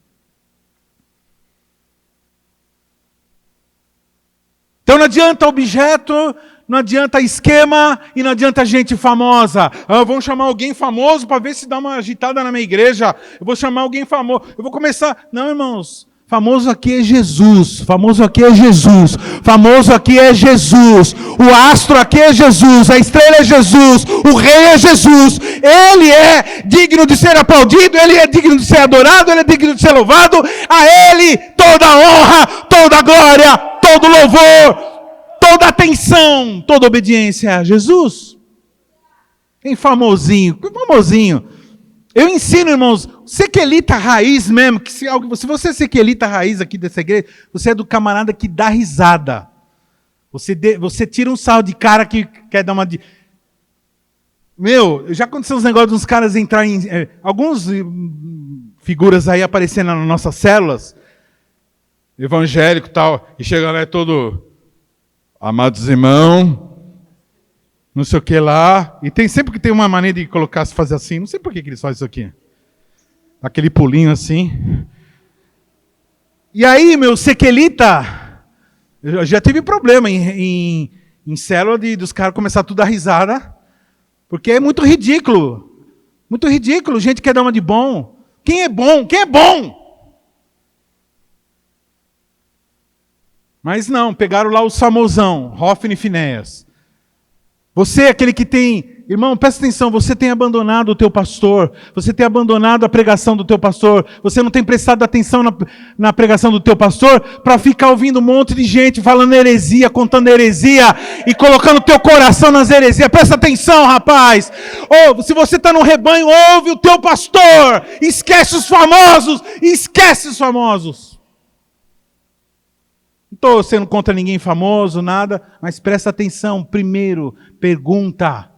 D: Então não adianta objeto, não adianta esquema e não adianta gente famosa. Vamos chamar alguém famoso para ver se dá uma agitada na minha igreja. Eu vou chamar alguém famoso. Eu vou começar... Não, irmãos. Famoso aqui é Jesus. Famoso aqui é Jesus. Famoso aqui é Jesus. O astro aqui é Jesus. A estrela é Jesus. O rei é Jesus. Ele é digno de ser aplaudido. Ele é digno de ser adorado. Ele é digno de ser louvado. A Ele toda a honra, toda a glória, todo louvor, toda atenção, toda obediência a Jesus. Quem famosinho? Famosinho. Eu ensino, irmãos, sequelita raiz mesmo, que se você é sequelita raiz aqui dessa igreja, você é do camarada que dá risada. Você tira um sarro de cara que quer dar uma... já aconteceu uns negócios dos caras entrarem... alguns figuras aí aparecendo nas nossas células, evangélico e tal, e chega lá todo... Amados irmãos... não sei o que lá, e sempre que tem uma maneira de colocar, se fazer assim, não sei por que eles fazem isso aqui. Aquele pulinho assim. E aí, meu sequelita, eu já tive problema em célula dos caras começar tudo a risada, porque é muito ridículo. Muito ridículo, gente quer dar uma de bom. Quem é bom? Quem é bom? Mas não, pegaram lá os famosão, Hofni e Finéias. Você é aquele que tem... Irmão, presta atenção, você tem abandonado o teu pastor, você tem abandonado a pregação do teu pastor, você não tem prestado atenção na pregação do teu pastor para ficar ouvindo um monte de gente falando heresia, contando heresia e colocando o teu coração nas heresias. Presta atenção, rapaz. Se você está no rebanho, ouve o teu pastor. Esquece os famosos, esquece os famosos. Não estou sendo contra ninguém famoso, nada, mas presta atenção. Primeiro, pergunta.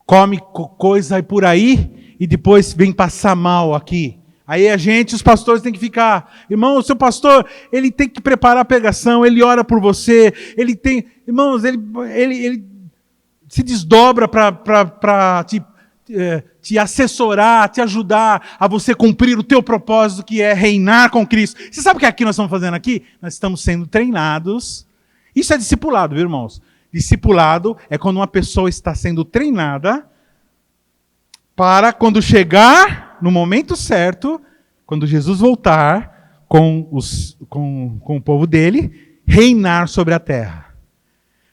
D: Come coisa aí por aí e depois vem passar mal aqui. Aí a gente, os pastores, tem que ficar. Irmão, o seu pastor, ele tem que preparar a pregação, ele ora por você, ele tem... Irmãos, ele se desdobra para te assessorar, te ajudar a você cumprir o teu propósito, que é reinar com Cristo. Você sabe o que aqui nós estamos fazendo aqui? Nós estamos sendo treinados. Isso é discipulado, viu, irmãos? Discipulado é quando uma pessoa está sendo treinada para, quando chegar no momento certo, quando Jesus voltar com o povo dele, reinar sobre a terra.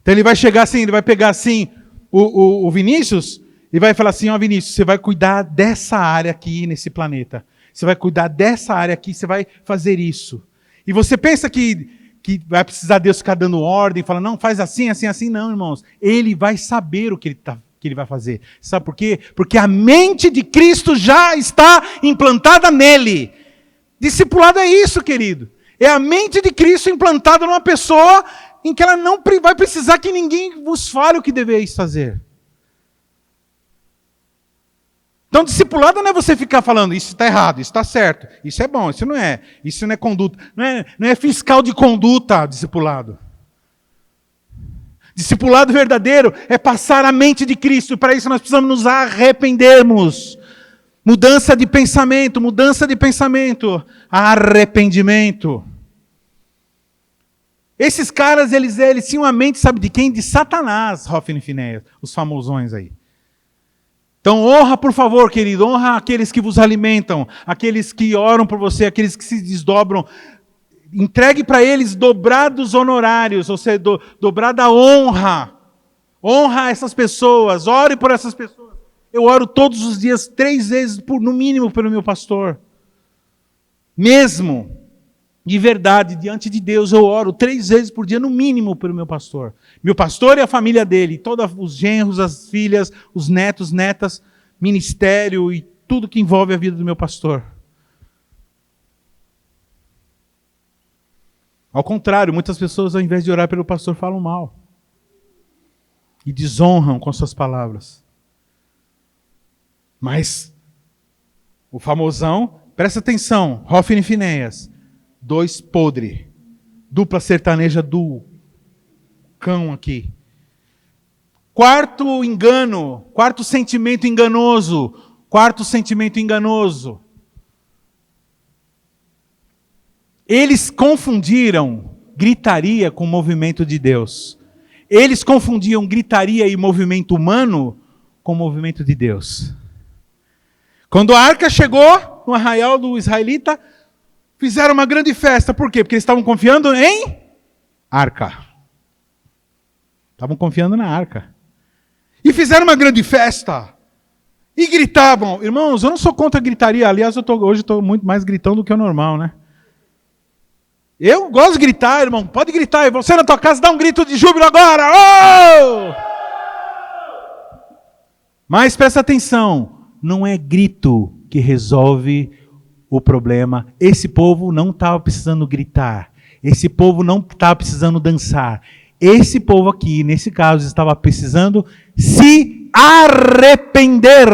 D: Então ele vai chegar assim, ele vai pegar assim o Vinícius e vai falar assim, ó Vinícius, você vai cuidar dessa área aqui nesse planeta. Você vai cuidar dessa área aqui, você vai fazer isso. E você pensa que vai precisar Deus ficar dando ordem, falando, não, faz assim, assim, assim. Não, irmãos. Ele vai saber o que ele vai fazer. Sabe por quê? Porque a mente de Cristo já está implantada nele. Discipulado é isso, querido. É a mente de Cristo implantada numa pessoa em que ela não vai precisar que ninguém vos fale o que deveis fazer. Então, discipulado não é você ficar falando, isso está errado, isso está certo, isso é bom, isso não é conduta. Não é fiscal de conduta, discipulado. Discipulado verdadeiro é passar a mente de Cristo. Para isso nós precisamos nos arrependermos. Mudança de pensamento, arrependimento. Esses caras, eles tinham a mente, sabe de quem? De Satanás, Hofni e Finéias, os famosões aí. Então honra, por favor, querido, honra aqueles que vos alimentam, aqueles que oram por você, aqueles que se desdobram. Entregue para eles dobrados honorários, ou seja, dobrada honra. Honra essas pessoas, ore por essas pessoas. Eu oro todos os dias, 3 vezes, no mínimo, pelo meu pastor. Mesmo, de verdade, diante de Deus, eu oro 3 vezes por dia, no mínimo, pelo meu pastor. Meu pastor e a família dele, todos os genros, as filhas, os netos, netas, ministério e tudo que envolve a vida do meu pastor. Ao contrário, muitas pessoas, ao invés de orar pelo pastor, falam mal. E desonram com suas palavras. Mas, o famosão, presta atenção, Hofni e Finéias, 2 podre, dupla sertaneja do cão aqui. Quarto engano, quarto sentimento enganoso. Eles confundiram gritaria com movimento de Deus. Eles confundiam gritaria e movimento humano com movimento de Deus. Quando a arca chegou no arraial do israelita, fizeram uma grande festa. Por quê? Porque eles estavam confiando em arca. Estavam confiando na arca. E fizeram uma grande festa. E gritavam. Irmãos, eu não sou contra a gritaria. Aliás, hoje estou muito mais gritando do que o normal, né? Eu gosto de gritar, irmão. Pode gritar. E você na tua casa dá um grito de júbilo agora. Oh! Mas presta atenção. Não é grito que resolve o problema. Esse povo não estava precisando gritar. Esse povo não estava precisando dançar. Esse povo aqui, nesse caso, estava precisando se arrepender.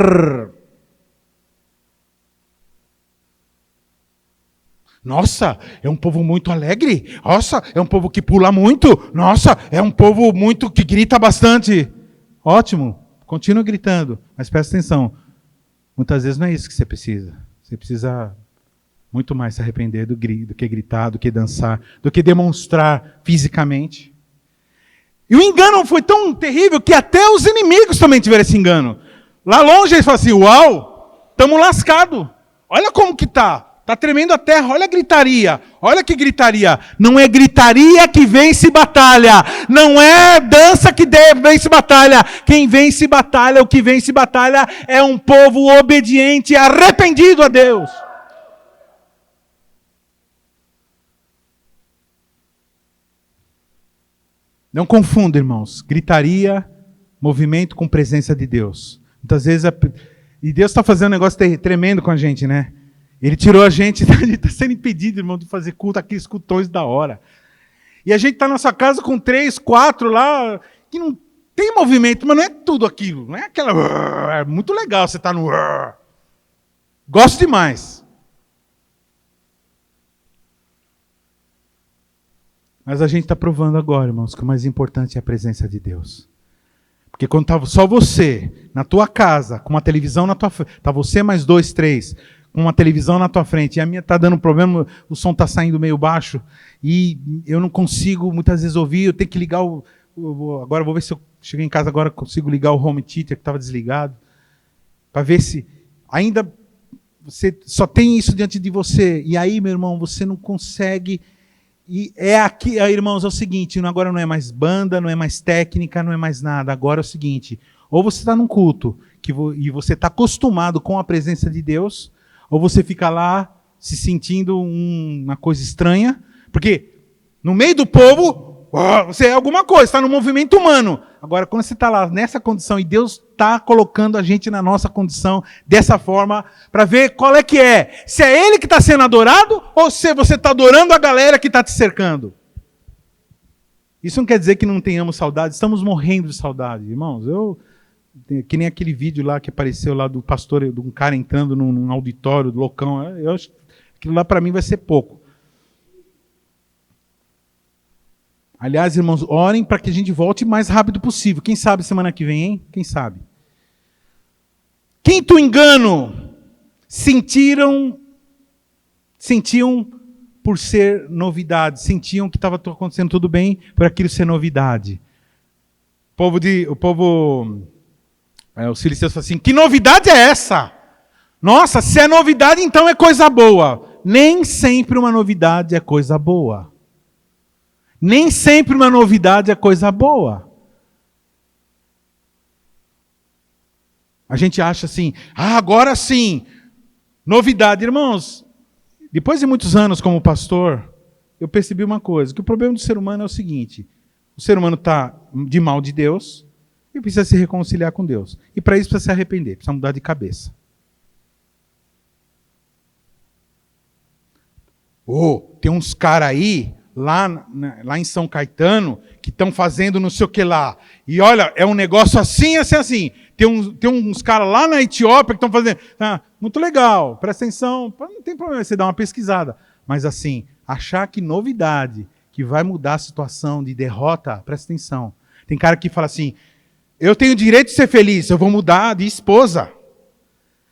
D: Nossa, é um povo muito alegre. Nossa, é um povo que pula muito. Nossa, é um povo muito que grita bastante. Ótimo, continua gritando. Mas presta atenção, muitas vezes não é isso que você precisa. Você precisa muito mais se arrepender do que gritar, do que dançar, do que demonstrar fisicamente. E o engano foi tão terrível que até os inimigos também tiveram esse engano. Lá longe eles falam assim, uau, estamos lascados. Olha como que está. Está tremendo a terra, olha a gritaria. Olha que gritaria. Não é gritaria que vence batalha. Não é dança que vence batalha. Quem vence batalha, o que vence batalha é um povo obediente e arrependido a Deus. Não confunda, irmãos, gritaria, movimento com presença de Deus. Muitas vezes, e Deus está fazendo um negócio tremendo com a gente, né? Ele tirou a gente está sendo impedido, irmão, de fazer culto, aqueles cultões da hora. E a gente está na nossa casa com 3, 4 lá, que não tem movimento, mas não é tudo aquilo. Não é aquela... É muito legal você estar no... Gosto demais. Mas a gente está provando agora, irmãos, que o mais importante é a presença de Deus. Porque quando está só você, na tua casa, com uma televisão na tua frente, está você mais 2, 3, com uma televisão na tua frente, e a minha está dando problema, o som está saindo meio baixo, e eu não consigo muitas vezes ouvir, eu tenho que ligar agora vou ver se eu cheguei em casa agora, consigo ligar o home theater que estava desligado, para ver se ainda você só tem isso diante de você, e aí, meu irmão, você não consegue. E é aqui, irmãos, é o seguinte, agora não é mais banda, não é mais técnica, não é mais nada. Agora é o seguinte, ou você está num culto e você está acostumado com a presença de Deus, ou você fica lá se sentindo uma coisa estranha, porque no meio do povo, você é alguma coisa, está no movimento humano. Agora, quando você está lá nessa condição e Deus está colocando a gente na nossa condição dessa forma, para ver qual é que é. Se é Ele que está sendo adorado ou se você está adorando a galera que está te cercando. Isso não quer dizer que não tenhamos saudade, estamos morrendo de saudade. Irmãos, que nem aquele vídeo lá que apareceu lá do pastor, de um cara entrando num auditório, do loucão. Eu acho que aquilo lá para mim vai ser pouco. Aliás, irmãos, orem para que a gente volte o mais rápido possível. Quem sabe semana que vem, hein? Quem sabe? Quinto engano. Sentiam por ser novidade. Sentiam que estava acontecendo tudo bem por aquilo ser novidade. Os filisteus falam assim, que novidade é essa? Nossa, se é novidade, então é coisa boa. Nem sempre uma novidade é coisa boa. Nem sempre uma novidade é coisa boa. A gente acha assim, agora sim, novidade. Irmãos, depois de muitos anos como pastor, eu percebi uma coisa, que o problema do ser humano é o seguinte, o ser humano está de mal de Deus e precisa se reconciliar com Deus. E para isso precisa se arrepender, precisa mudar de cabeça. Tem uns caras aí, lá em São Caetano, que estão fazendo não sei o que lá. E olha, é um negócio assim, assim, assim. Tem uns caras lá na Etiópia que estão fazendo. Muito legal, presta atenção. Não tem problema você dar uma pesquisada. Mas assim, achar que novidade, que vai mudar a situação de derrota, presta atenção. Tem cara que fala assim, eu tenho direito de ser feliz, eu vou mudar de esposa.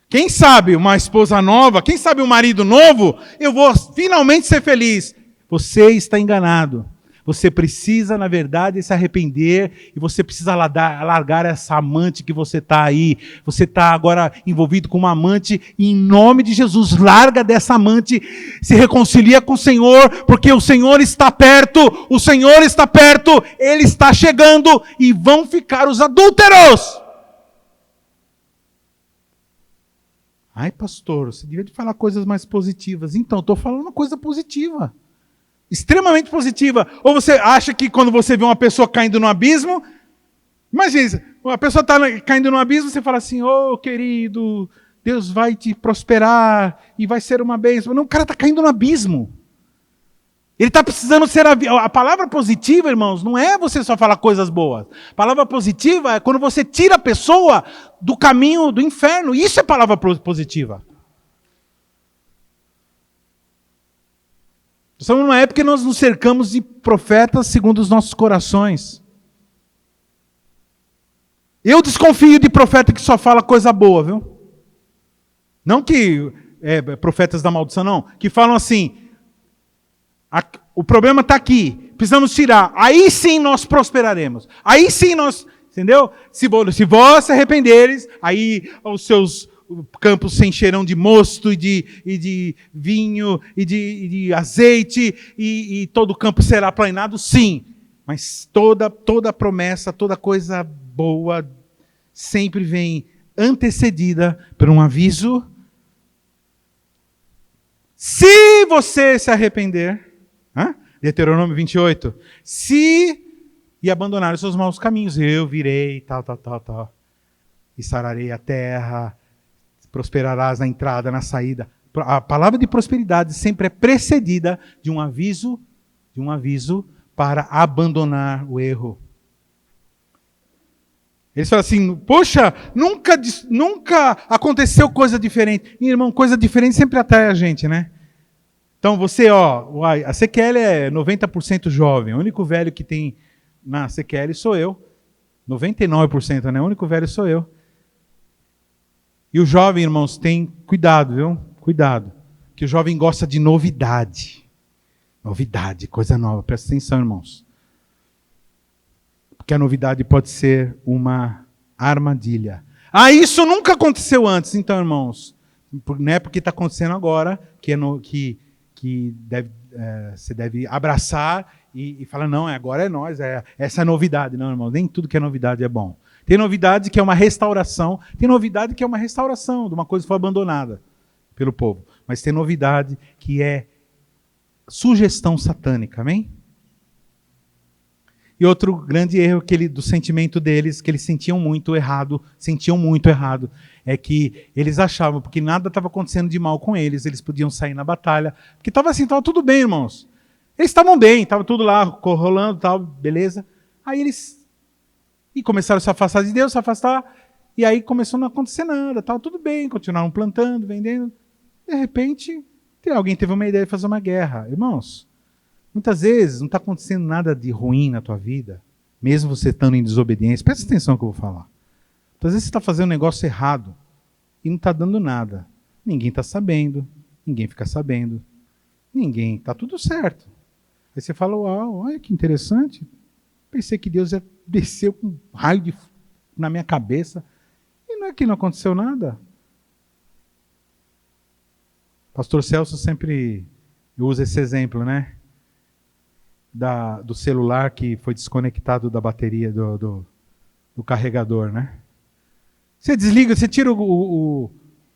D: Quem sabe uma esposa nova, quem sabe um marido novo, eu vou finalmente ser feliz. Você está enganado. Você precisa, na verdade, se arrepender e você precisa largar essa amante que você está aí. Você está agora envolvido com uma amante e, em nome de Jesus, larga dessa amante, se reconcilia com o Senhor, porque o Senhor está perto, o Senhor está perto, Ele está chegando e vão ficar os adúlteros. Ai, pastor, você devia falar coisas mais positivas. Então, estou falando uma coisa positiva. Extremamente positiva. Ou você acha que quando você vê uma pessoa caindo no abismo, imagina, a pessoa está caindo no abismo, você fala assim, querido, Deus vai te prosperar e vai ser uma bênção. Não, o cara está caindo no abismo. Ele está precisando ser... A palavra positiva, irmãos, não é você só falar coisas boas. A palavra positiva é quando você tira a pessoa do caminho do inferno. Isso é palavra positiva. Estamos numa época que nós nos cercamos de profetas segundo os nossos corações. Eu desconfio de profeta que só fala coisa boa, viu? Não que profetas da maldição, não. Que falam assim, o problema está aqui, precisamos tirar. Aí sim nós prosperaremos. Aí sim nós, entendeu? Se vós se arrependeres, aí os seus... campos se encherão de mosto e de vinho e de azeite e todo o campo será aplanado, sim. Mas toda promessa, toda coisa boa sempre vem antecedida por um aviso. Se você se arrepender, Deuteronômio 28, e abandonar os seus maus caminhos, eu virei, tal, e sararei a terra, prosperarás na entrada, na saída. A palavra de prosperidade sempre é precedida de um aviso para abandonar o erro. Eles falam assim, poxa, nunca aconteceu coisa diferente. E, irmão, coisa diferente sempre atrai a gente, né? Então você, a CQL é 90% jovem. O único velho que tem na CQL sou eu. 99%, né? O único velho sou eu. E o jovem, irmãos, tem cuidado, viu? Cuidado. Que o jovem gosta de novidade. Novidade, coisa nova. Presta atenção, irmãos. Porque a novidade pode ser uma armadilha. Isso nunca aconteceu antes. Então, irmãos, não é porque está acontecendo agora que você deve abraçar e falar, não, agora é nós, essa é a novidade. Não, irmão, nem tudo que é novidade é bom. Tem novidade que é uma restauração, tem novidade que é uma restauração de uma coisa que foi abandonada pelo povo. Mas tem novidade que é sugestão satânica, amém? E outro grande erro do sentimento deles, que eles sentiam muito errado, é que eles achavam, porque nada estava acontecendo de mal com eles podiam sair na batalha, porque estava tudo bem, irmãos. Eles estavam bem, estava tudo lá rolando, tal, beleza. Aí eles começaram a se afastar de Deus, e aí começou a não acontecer nada, estava tudo bem, continuaram plantando, vendendo. De repente, alguém teve uma ideia de fazer uma guerra. Irmãos, muitas vezes não está acontecendo nada de ruim na tua vida, mesmo você estando em desobediência. Presta atenção no que eu vou falar. Muitas vezes você está fazendo um negócio errado e não está dando nada. Ninguém está sabendo, ninguém fica sabendo, está tudo certo. Aí você fala, uau, olha que interessante. Pensei que Deus desceu com um raio na minha cabeça. E não é que não aconteceu nada. Pastor Celso sempre usa esse exemplo, né? Do celular que foi desconectado da bateria do carregador, né? Você desliga, você tira o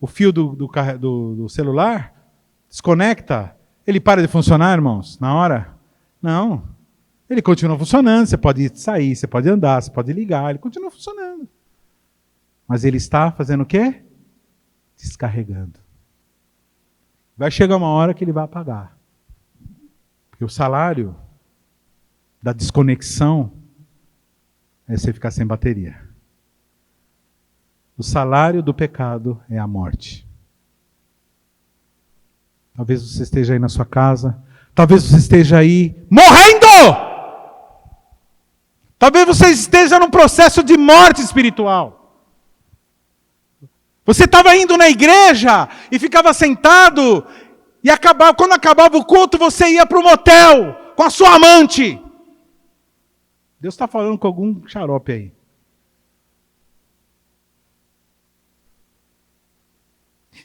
D: fio do celular, desconecta, ele para de funcionar, irmãos, na hora? Não. Ele continua funcionando, você pode sair, você pode andar, você pode ligar, ele continua funcionando. Mas ele está fazendo o quê? Descarregando. Vai chegar uma hora que ele vai apagar. Porque o salário da desconexão é você ficar sem bateria. O salário do pecado é a morte. Talvez você esteja aí na sua casa, talvez você esteja aí morrendo! Talvez você esteja num processo de morte espiritual. Você estava indo na igreja e ficava sentado e quando acabava o culto você ia para o motel com a sua amante. Deus está falando com algum xarope aí.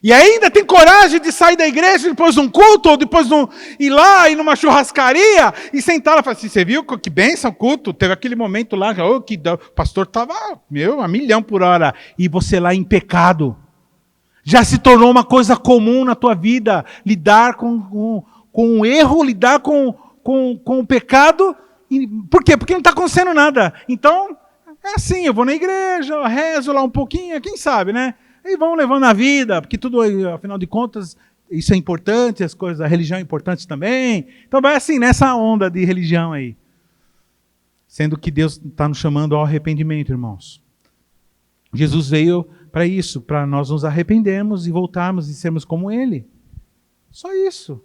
D: E ainda tem coragem de sair da igreja depois de um culto, ou depois de ir lá, ir numa churrascaria, e sentar lá e falar assim, você viu que bênção o culto? Teve aquele momento lá, que o pastor estava, a 1.000 por hora, e você lá em pecado. Já se tornou uma coisa comum na tua vida, lidar com o erro, lidar com o pecado. Por quê? Porque não está acontecendo nada. Então, é assim, eu vou na igreja, eu rezo lá um pouquinho, quem sabe, né? E vão levando a vida, porque tudo, afinal de contas, isso é importante, a religião é importante também. Então vai assim, nessa onda de religião aí. Sendo que Deus está nos chamando ao arrependimento, irmãos. Jesus veio para isso, para nós nos arrependermos e voltarmos e sermos como Ele. Só isso.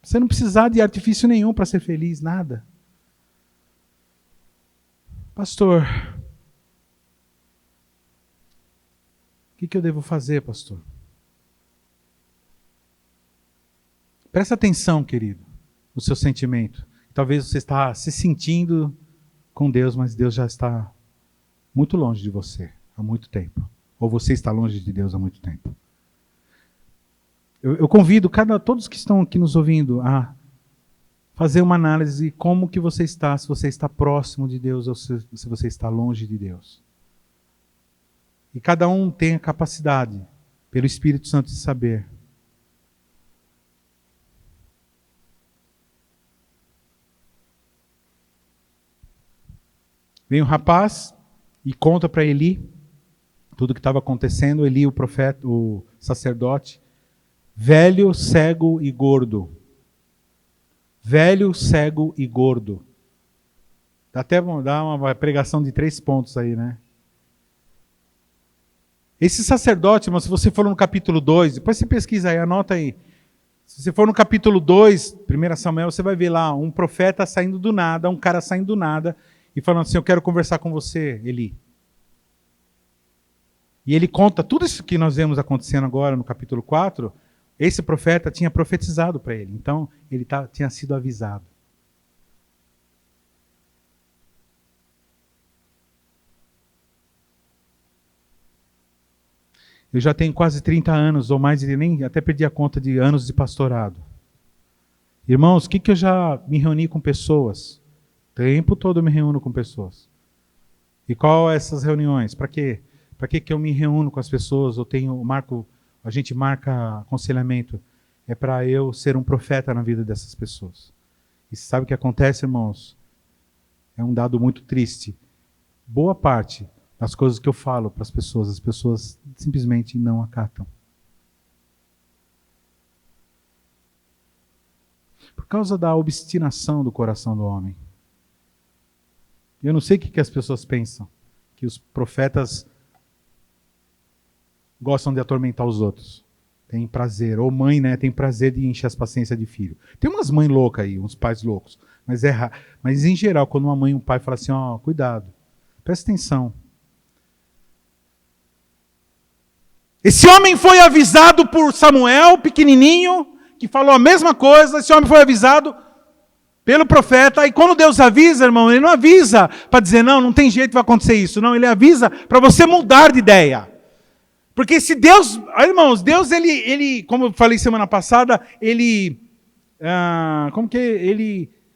D: Você não precisar de artifício nenhum para ser feliz, nada. Pastor, o que eu devo fazer, pastor? Presta atenção, querido, no seu sentimento. Talvez você está se sentindo com Deus, mas Deus já está muito longe de você há muito tempo. Ou você está longe de Deus há muito tempo. Eu convido todos que estão aqui nos ouvindo a fazer uma análise de como que você está, se você está próximo de Deus ou se você está longe de Deus. E cada um tem a capacidade, pelo Espírito Santo, de saber. Vem o rapaz e conta para Eli tudo o que estava acontecendo. Eli, o profeta, o sacerdote, velho, cego e gordo. Velho, cego e gordo. Até vamos dar uma pregação de 3 pontos aí, né? Esse sacerdote, irmão, se você for no capítulo 2, depois você pesquisa aí, anota aí. Se você for no capítulo 2, 1 Samuel, você vai ver lá um profeta saindo do nada, um cara saindo do nada e falando assim, eu quero conversar com você, Eli. E ele conta tudo isso que nós vemos acontecendo agora no capítulo 4, esse profeta tinha profetizado para ele. Então, ele tinha sido avisado. Eu já tenho quase 30 anos, ou mais, nem até perdi a conta de anos de pastorado. Irmãos, o que eu já me reuni com pessoas? O tempo todo eu me reúno com pessoas. E qual essas reuniões? Para quê? Para que eu me reúno com as pessoas? A gente marca aconselhamento. É para eu ser um profeta na vida dessas pessoas. E sabe o que acontece, irmãos? É um dado muito triste. Boa parte das coisas que eu falo para as pessoas simplesmente não acatam. Por causa da obstinação do coração do homem. Eu não sei o que as pessoas pensam. Que os profetas gostam de atormentar os outros. Tem prazer. Ou mãe, né? Tem prazer de encher as paciências de filho. Tem umas mães loucas aí, uns pais loucos. Mas em geral, quando uma mãe e um pai falam assim, ó, cuidado, presta atenção. Esse homem foi avisado por Samuel, pequenininho, que falou a mesma coisa. Esse homem foi avisado pelo profeta. E quando Deus avisa, irmão, ele não avisa para dizer, não tem jeito, vai acontecer isso. Não, ele avisa para você mudar de ideia. Porque se Deus, irmãos, Deus, ele como eu falei semana passada,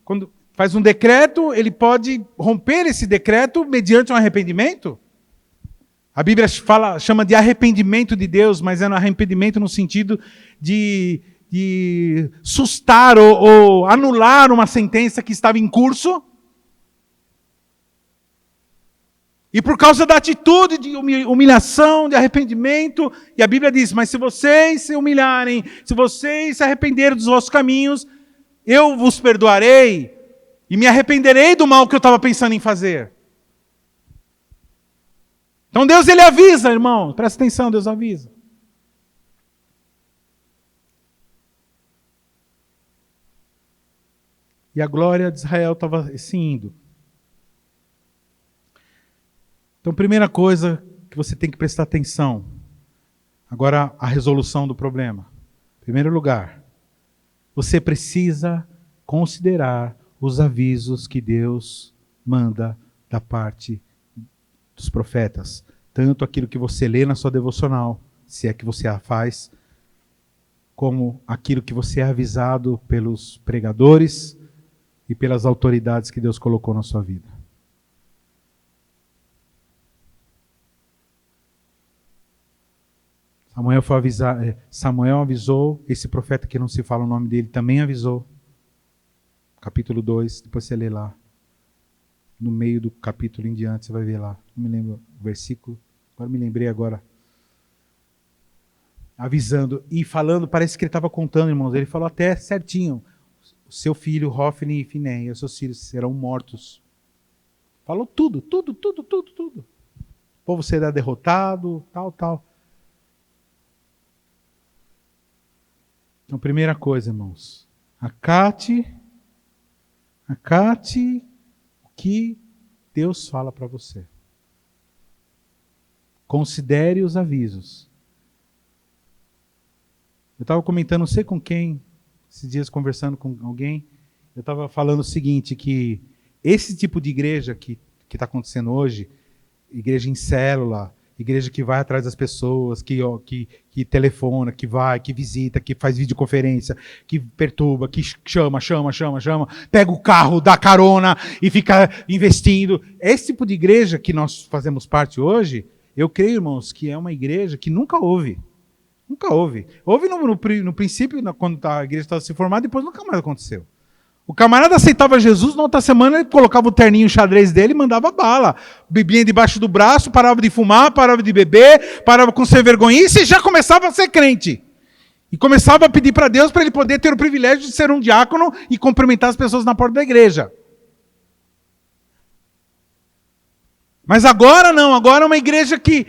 D: quando faz um decreto, ele pode romper esse decreto mediante um arrependimento. A Bíblia chama de arrependimento de Deus, mas é um arrependimento no sentido de sustar ou anular uma sentença que estava em curso. E por causa da atitude de humilhação, de arrependimento, e a Bíblia diz, mas se vocês se humilharem, se vocês se arrependerem dos vossos caminhos, eu vos perdoarei e me arrependerei do mal que eu estava pensando em fazer. Então Deus, ele avisa, irmão. Presta atenção, Deus avisa. E a glória de Israel estava se indo. Então, primeira coisa que você tem que prestar atenção. Agora, a resolução do problema. Em primeiro lugar, você precisa considerar os avisos que Deus manda da parte dos profetas. Tanto aquilo que você lê na sua devocional, se é que você a faz, como aquilo que você é avisado pelos pregadores e pelas autoridades que Deus colocou na sua vida. Samuel avisou, esse profeta que não se fala o nome dele também avisou. Capítulo 2, depois você lê lá. No meio do capítulo em diante, você vai ver lá. Não me lembro o versículo. Agora me lembrei agora. Avisando e falando, parece que ele estava contando, irmãos. Ele falou até certinho. O seu filho, Hofni e Finéia, os seus filhos serão mortos. Falou tudo. O povo será derrotado, tal. Então, primeira coisa, irmãos. Acate o que Deus fala para você. Considere os avisos. Eu estava comentando, não sei com quem, esses dias conversando com alguém, eu estava falando o seguinte, que esse tipo de igreja que está acontecendo hoje, igreja em célula, igreja que vai atrás das pessoas, que telefona, que vai, que visita, que faz videoconferência, que perturba, que chama, pega o carro, dá carona e fica investindo. Esse tipo de igreja que nós fazemos parte hoje, eu creio, irmãos, que é uma igreja que nunca houve. Nunca houve. Houve no princípio, quando a igreja estava se formando, depois nunca mais aconteceu. O camarada aceitava Jesus, na outra semana ele colocava o terninho xadrez dele e mandava bala. Bebia debaixo do braço, parava de fumar, parava de beber, parava com sem vergonhice e já começava a ser crente. E começava a pedir para Deus para ele poder ter o privilégio de ser um diácono e cumprimentar as pessoas na porta da igreja. Mas agora não, agora é uma igreja que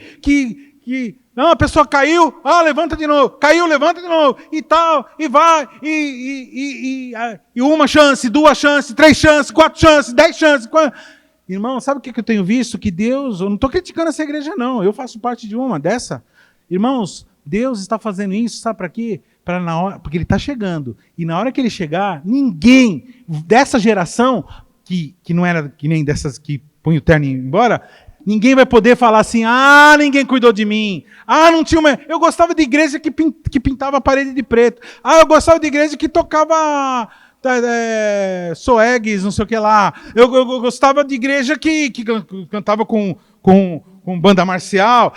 D: Não, a pessoa caiu, levanta de novo. Caiu, levanta de novo. E tal, e vai. E uma chance, 2 chances, 3 chances, 4 chances, 10 chances. Irmão, sabe o que eu tenho visto? Que Deus, eu não estou criticando essa igreja não, eu faço parte de uma dessa. Irmãos, Deus está fazendo isso, sabe para quê? Porque Ele está chegando. E na hora que Ele chegar, ninguém dessa geração, que não era que nem dessas que põe o terno e ir embora, ninguém vai poder falar assim, ninguém cuidou de mim. Não tinha uma... Eu gostava de igreja que pintava a parede de preto. Eu gostava de igreja que tocava soegues, não sei o que lá. Eu gostava de igreja que cantava com banda marcial.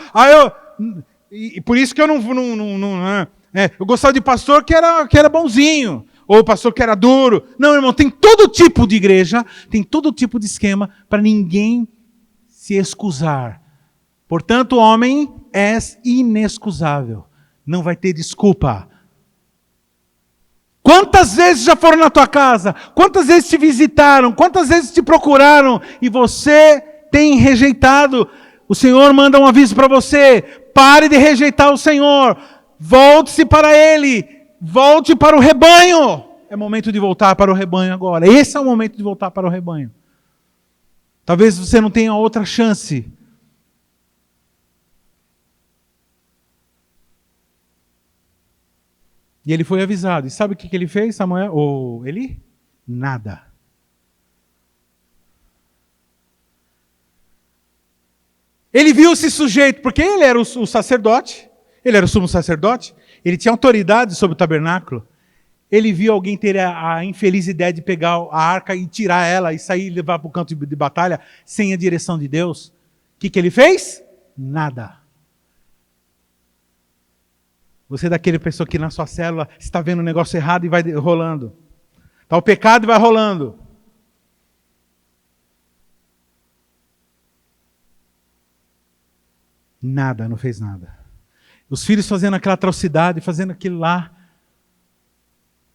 D: E por isso que eu não eu gostava de pastor que era bonzinho. Ou pastor que era duro. Não, irmão, tem todo tipo de igreja, tem todo tipo de esquema para ninguém se excusar. Portanto, homem, és inexcusável. Não vai ter desculpa. Quantas vezes já foram na tua casa? Quantas vezes te visitaram? Quantas vezes te procuraram? E você tem rejeitado? O Senhor manda um aviso para você. Pare de rejeitar o Senhor. Volte-se para Ele. Volte para o rebanho. É momento de voltar para o rebanho agora. Esse é o momento de voltar para o rebanho. Talvez você não tenha outra chance. E ele foi avisado. E sabe o que ele fez, Samuel? Ou Eli? Nada. Ele viu-se sujeito, porque ele era o sacerdote, ele era o sumo sacerdote, ele tinha autoridade sobre o tabernáculo. Ele viu alguém ter a infeliz ideia de pegar a arca e tirar ela e sair e levar para o campo de batalha sem a direção de Deus. O que ele fez? Nada. Você é daquele pessoa que na sua célula está vendo um negócio errado e vai rolando. Está o pecado e vai rolando. Nada, não fez nada. Os filhos fazendo aquela atrocidade, fazendo aquilo lá.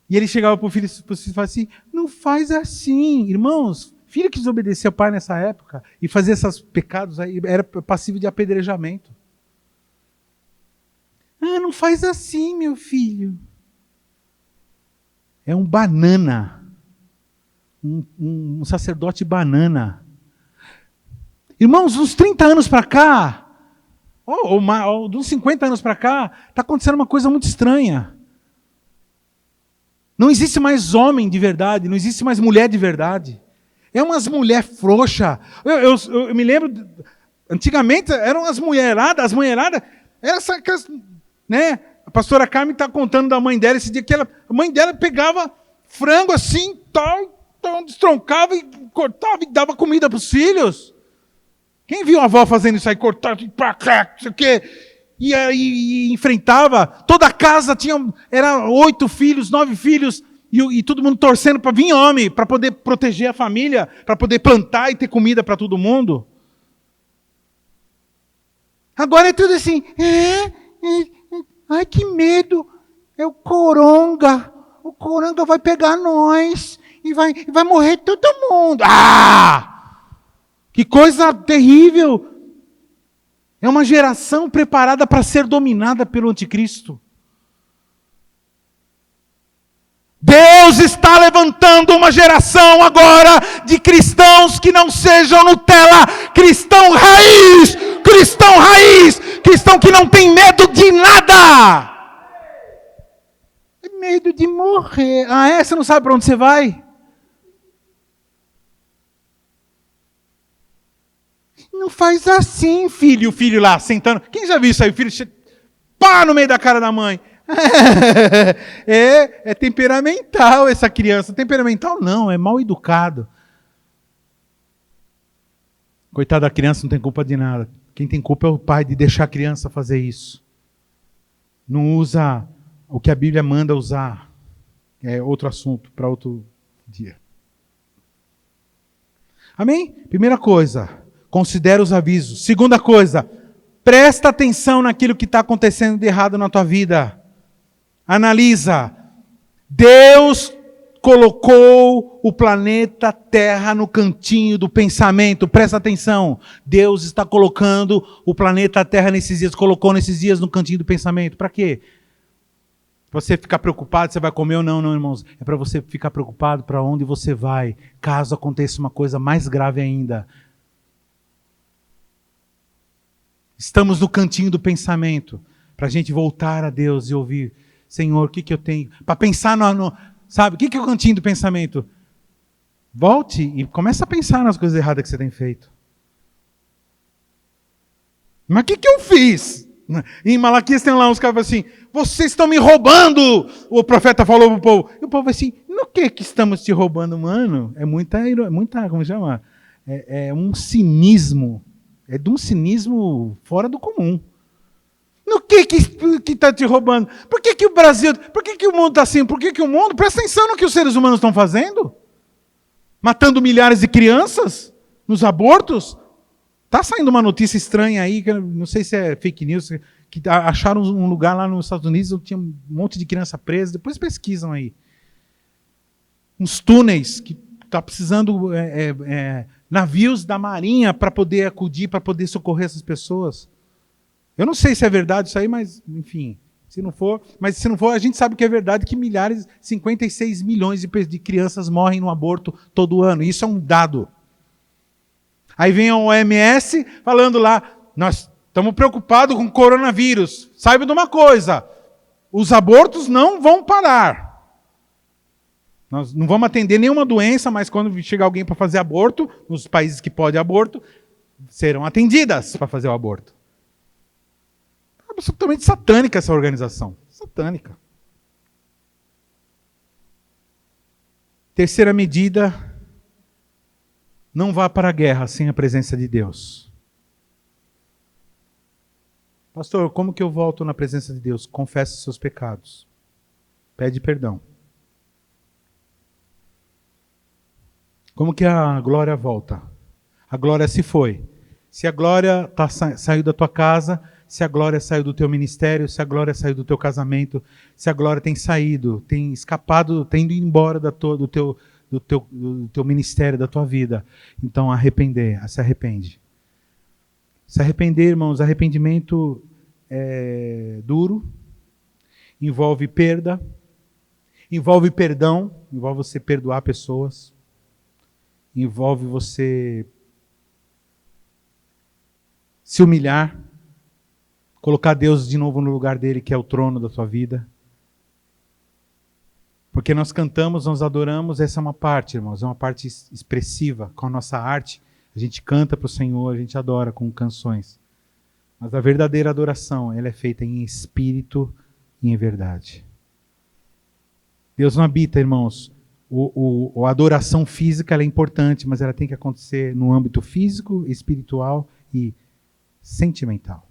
D: E ele chegava para o filho e falava assim, não faz assim. Irmãos, filho que desobedecia ao pai nessa época e fazia esses pecados aí, era passivo de apedrejamento. Não faz assim, meu filho. É um banana. Um sacerdote banana. Irmãos, uns 30 anos para cá, ou uns 50 anos para cá, está acontecendo uma coisa muito estranha. Não existe mais homem de verdade, não existe mais mulher de verdade. É umas mulher frouxa. Eu me lembro, antigamente eram as mulheradas, essa, né? A pastora Carmen está contando da mãe dela esse dia que a mãe dela pegava frango assim, tal, destroncava e cortava e dava comida para os filhos. Quem viu a avó fazendo isso aí, cortava, não sei o quê, e enfrentava, toda a casa era 8 filhos, 9 filhos, e todo mundo torcendo para vir homem, para poder proteger a família, para poder plantar e ter comida para todo mundo. Agora é tudo assim, ai que medo, é o coronga vai pegar nós, e vai morrer todo mundo. Que coisa terrível! É uma geração preparada para ser dominada pelo anticristo. Deus está levantando uma geração agora de cristãos que não sejam Nutella, cristão raiz, cristão que não tem medo de nada. Medo de morrer. Você não sabe para onde você vai? Não faz assim, filho. O filho lá, sentando. Quem já viu isso aí? O filho pá no meio da cara da mãe. É temperamental essa criança. Temperamental não, é mal educado. Coitada da criança, não tem culpa de nada. Quem tem culpa é o pai de deixar a criança fazer isso. Não usa o que a Bíblia manda usar. É outro assunto para outro dia. Amém? Primeira coisa, considera os avisos. Segunda coisa, presta atenção naquilo que está acontecendo de errado na tua vida. Analisa. Deus colocou o planeta Terra no cantinho do pensamento. Presta atenção. Deus está colocando o planeta Terra nesses dias, colocou nesses dias no cantinho do pensamento. Para quê? Para você ficar preocupado, você vai comer ou não, irmãos. É para você ficar preocupado para onde você vai, caso aconteça uma coisa mais grave ainda. Estamos no cantinho do pensamento, para a gente voltar a Deus e ouvir, Senhor, o que eu tenho? Para pensar sabe, o que é o cantinho do pensamento? Volte e comece a pensar nas coisas erradas que você tem feito. Mas o que eu fiz? Em Malaquias tem lá uns caras assim, vocês estão me roubando! O profeta falou para o povo. E o povo assim, no que estamos te roubando, mano? É muita como chama? É um cinismo. É de um cinismo fora do comum. No que está te roubando? Por que o Brasil... Por que o mundo está assim? Por que o mundo... Presta atenção no que os seres humanos estão fazendo. Matando milhares de crianças nos abortos. Está saindo uma notícia estranha aí, que não sei se é fake news, que acharam um lugar lá nos Estados Unidos onde tinha um monte de criança presa. Depois pesquisam aí. Uns túneis que está precisando... navios da marinha para poder acudir, para poder socorrer essas pessoas. Eu não sei se é verdade isso aí, mas, enfim, se não for, a gente sabe que é verdade que 56 milhões de crianças morrem no aborto todo ano. Isso é um dado. Aí vem a OMS falando lá, nós estamos preocupados com o coronavírus. Saiba de uma coisa, os abortos não vão parar. Nós não vamos atender nenhuma doença, mas quando chegar alguém para fazer aborto, nos países que pode aborto, serão atendidas para fazer o aborto. É absolutamente satânica essa organização. Satânica. Terceira medida, não vá para a guerra sem a presença de Deus. Pastor, como que eu volto na presença de Deus? Confesse seus pecados. Pede perdão. Como que a glória volta? A glória se foi. Se a glória saiu da tua casa, se a glória saiu do teu ministério, se a glória saiu do teu casamento, se a glória tem saído, tem escapado, tem ido embora do teu ministério, da tua vida, então se arrepende. Se arrepender, irmãos, arrependimento é duro, envolve perda, envolve perdão, envolve você perdoar pessoas, envolve você se humilhar, colocar Deus de novo no lugar dele, que é o trono da tua vida. Porque nós cantamos, nós adoramos, essa é uma parte, irmãos, é uma parte expressiva. Com a nossa arte, a gente canta para o Senhor, a gente adora com canções. Mas a verdadeira adoração, ela é feita em espírito e em verdade. Deus não habita, irmãos. A adoração física ela é importante, mas ela tem que acontecer no âmbito físico, espiritual e sentimental.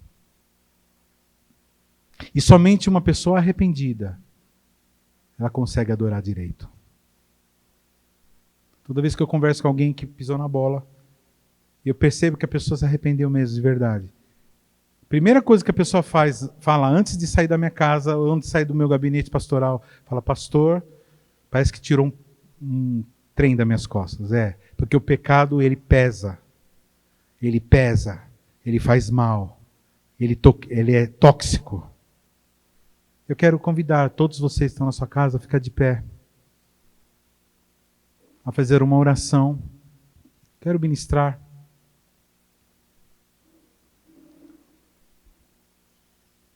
D: E somente uma pessoa arrependida, ela consegue adorar direito. Toda vez que eu converso com alguém que pisou na bola, eu percebo que a pessoa se arrependeu mesmo, de verdade. Primeira coisa que a pessoa fala antes de sair da minha casa, ou antes de sair do meu gabinete pastoral, fala, pastor, parece que tirou um trem das minhas costas. Porque o pecado, ele pesa, ele faz mal, ele é tóxico. Eu quero convidar todos vocês que estão na sua casa a ficar de pé, a fazer uma oração. Quero ministrar.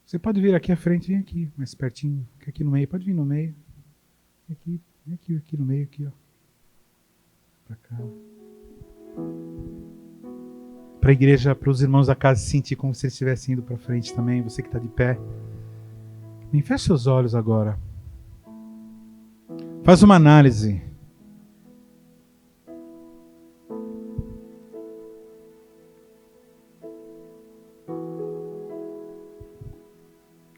D: Você pode vir aqui à frente, vem aqui, mais pertinho, fica aqui no meio, pode vir no meio. Vem aqui no meio, aqui, ó. Pra cá. Para a igreja, para os irmãos da casa se sentir como se eles estivessem indo para frente também, você que está de pé. Feche seus olhos agora. Faz uma análise.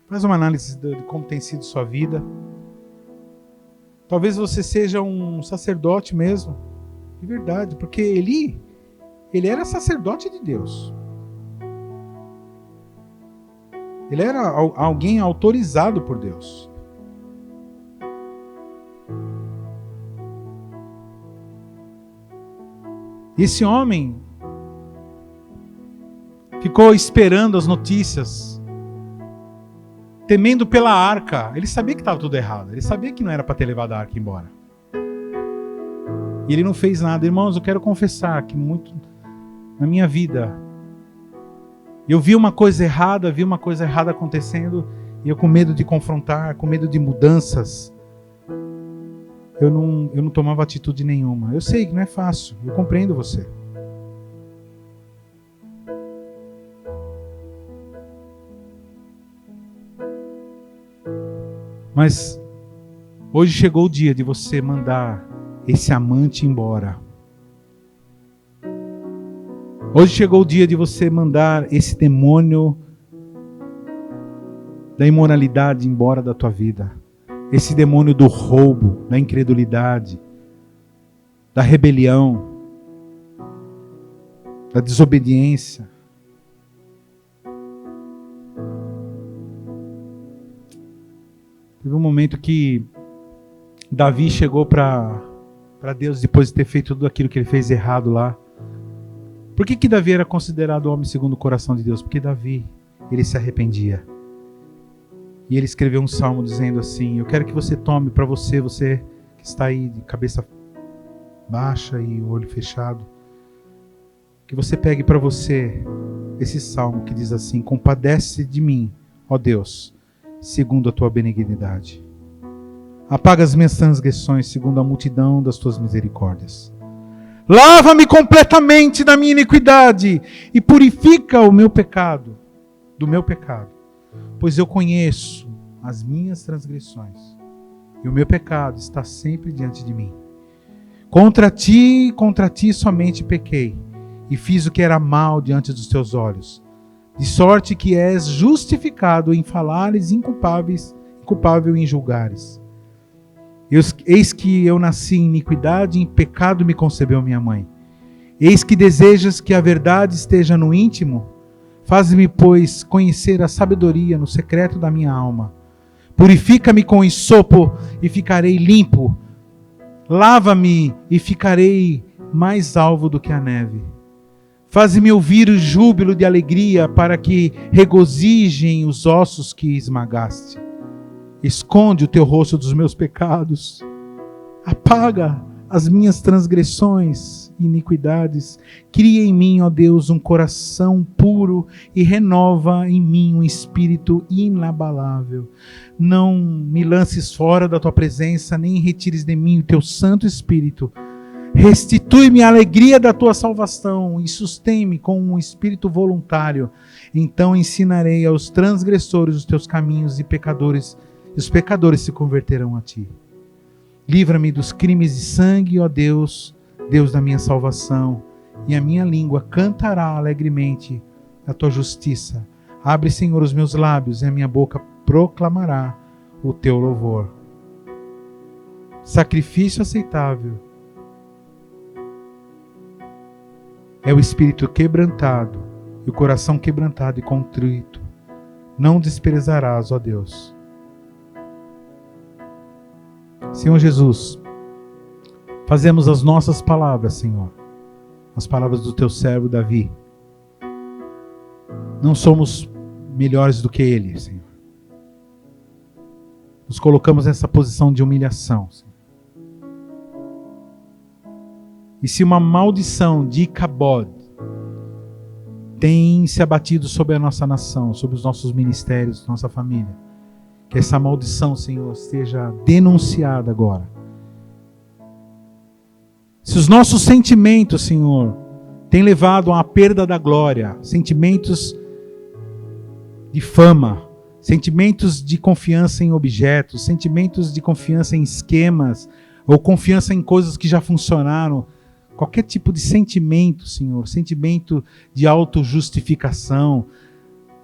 D: Faz uma análise de como tem sido sua vida. Talvez você seja um sacerdote mesmo, de verdade, porque ele era sacerdote de Deus. Ele era alguém autorizado por Deus. Esse homem ficou esperando as notícias, temendo pela arca. Ele sabia que estava tudo errado. Ele sabia que não era para ter levado a arca embora. E ele não fez nada. Irmãos, eu quero confessar que muito na minha vida, eu vi uma coisa errada acontecendo, e eu com medo de confrontar, com medo de mudanças, eu não tomava atitude nenhuma. Eu sei que não é fácil, eu compreendo você. Mas hoje chegou o dia de você mandar esse amante embora. Hoje chegou o dia de você mandar esse demônio da imoralidade embora da tua vida. Esse demônio do roubo, da incredulidade, da rebelião, da desobediência. Teve um momento que Davi chegou para Deus depois de ter feito tudo aquilo que ele fez errado lá. Por que Davi era considerado homem segundo o coração de Deus? Porque Davi, ele se arrependia. E ele escreveu um salmo dizendo assim: eu quero que você tome para você, você que está aí de cabeça baixa e o olho fechado, que você pegue para você esse salmo que diz assim: compadece de mim, ó Deus, segundo a tua benignidade. Apaga as minhas transgressões segundo a multidão das tuas misericórdias. Lava-me completamente da minha iniquidade e purifica o meu pecado, do meu pecado, pois eu conheço as minhas transgressões e o meu pecado está sempre diante de mim. Contra ti somente pequei e fiz o que era mal diante dos teus olhos, de sorte que és justificado em falares inculpável em julgares. Eis que eu nasci em iniquidade e em pecado me concebeu minha mãe. Eis que desejas que a verdade esteja no íntimo. Faz-me, pois, conhecer a sabedoria no secreto da minha alma. Purifica-me com hisopo e ficarei limpo. Lava-me e ficarei mais alvo do que a neve. Faz-me ouvir o júbilo de alegria para que regozijem os ossos que esmagaste. Esconde o teu rosto dos meus pecados. Apaga as minhas transgressões e iniquidades. Cria em mim, ó Deus, um coração puro e renova em mim um espírito inabalável. Não me lances fora da tua presença, nem retires de mim o teu Santo Espírito. Restitui-me a alegria da tua salvação e sustém-me com um espírito voluntário. Então ensinarei aos transgressores os teus caminhos e os pecadores se converterão a ti. Livra-me dos crimes de sangue, ó Deus, Deus da minha salvação, e a minha língua cantará alegremente a tua justiça. Abre, Senhor, os meus lábios, e a minha boca proclamará o teu louvor. Sacrifício aceitável é o espírito quebrantado, e o coração quebrantado e contrito. Não desprezarás, ó Deus. Senhor Jesus, fazemos as nossas palavras, Senhor, as palavras do teu servo Davi. Não somos melhores do que ele, Senhor. Nos colocamos nessa posição de humilhação, Senhor. E se uma maldição de Icabod tem se abatido sobre a nossa nação, sobre os nossos ministérios, nossa família, que essa maldição, Senhor, seja denunciada agora. Se os nossos sentimentos, Senhor, têm levado a uma perda da glória, sentimentos de fama, sentimentos de confiança em objetos, sentimentos de confiança em esquemas, ou confiança em coisas que já funcionaram, qualquer tipo de sentimento, Senhor, sentimento de autojustificação,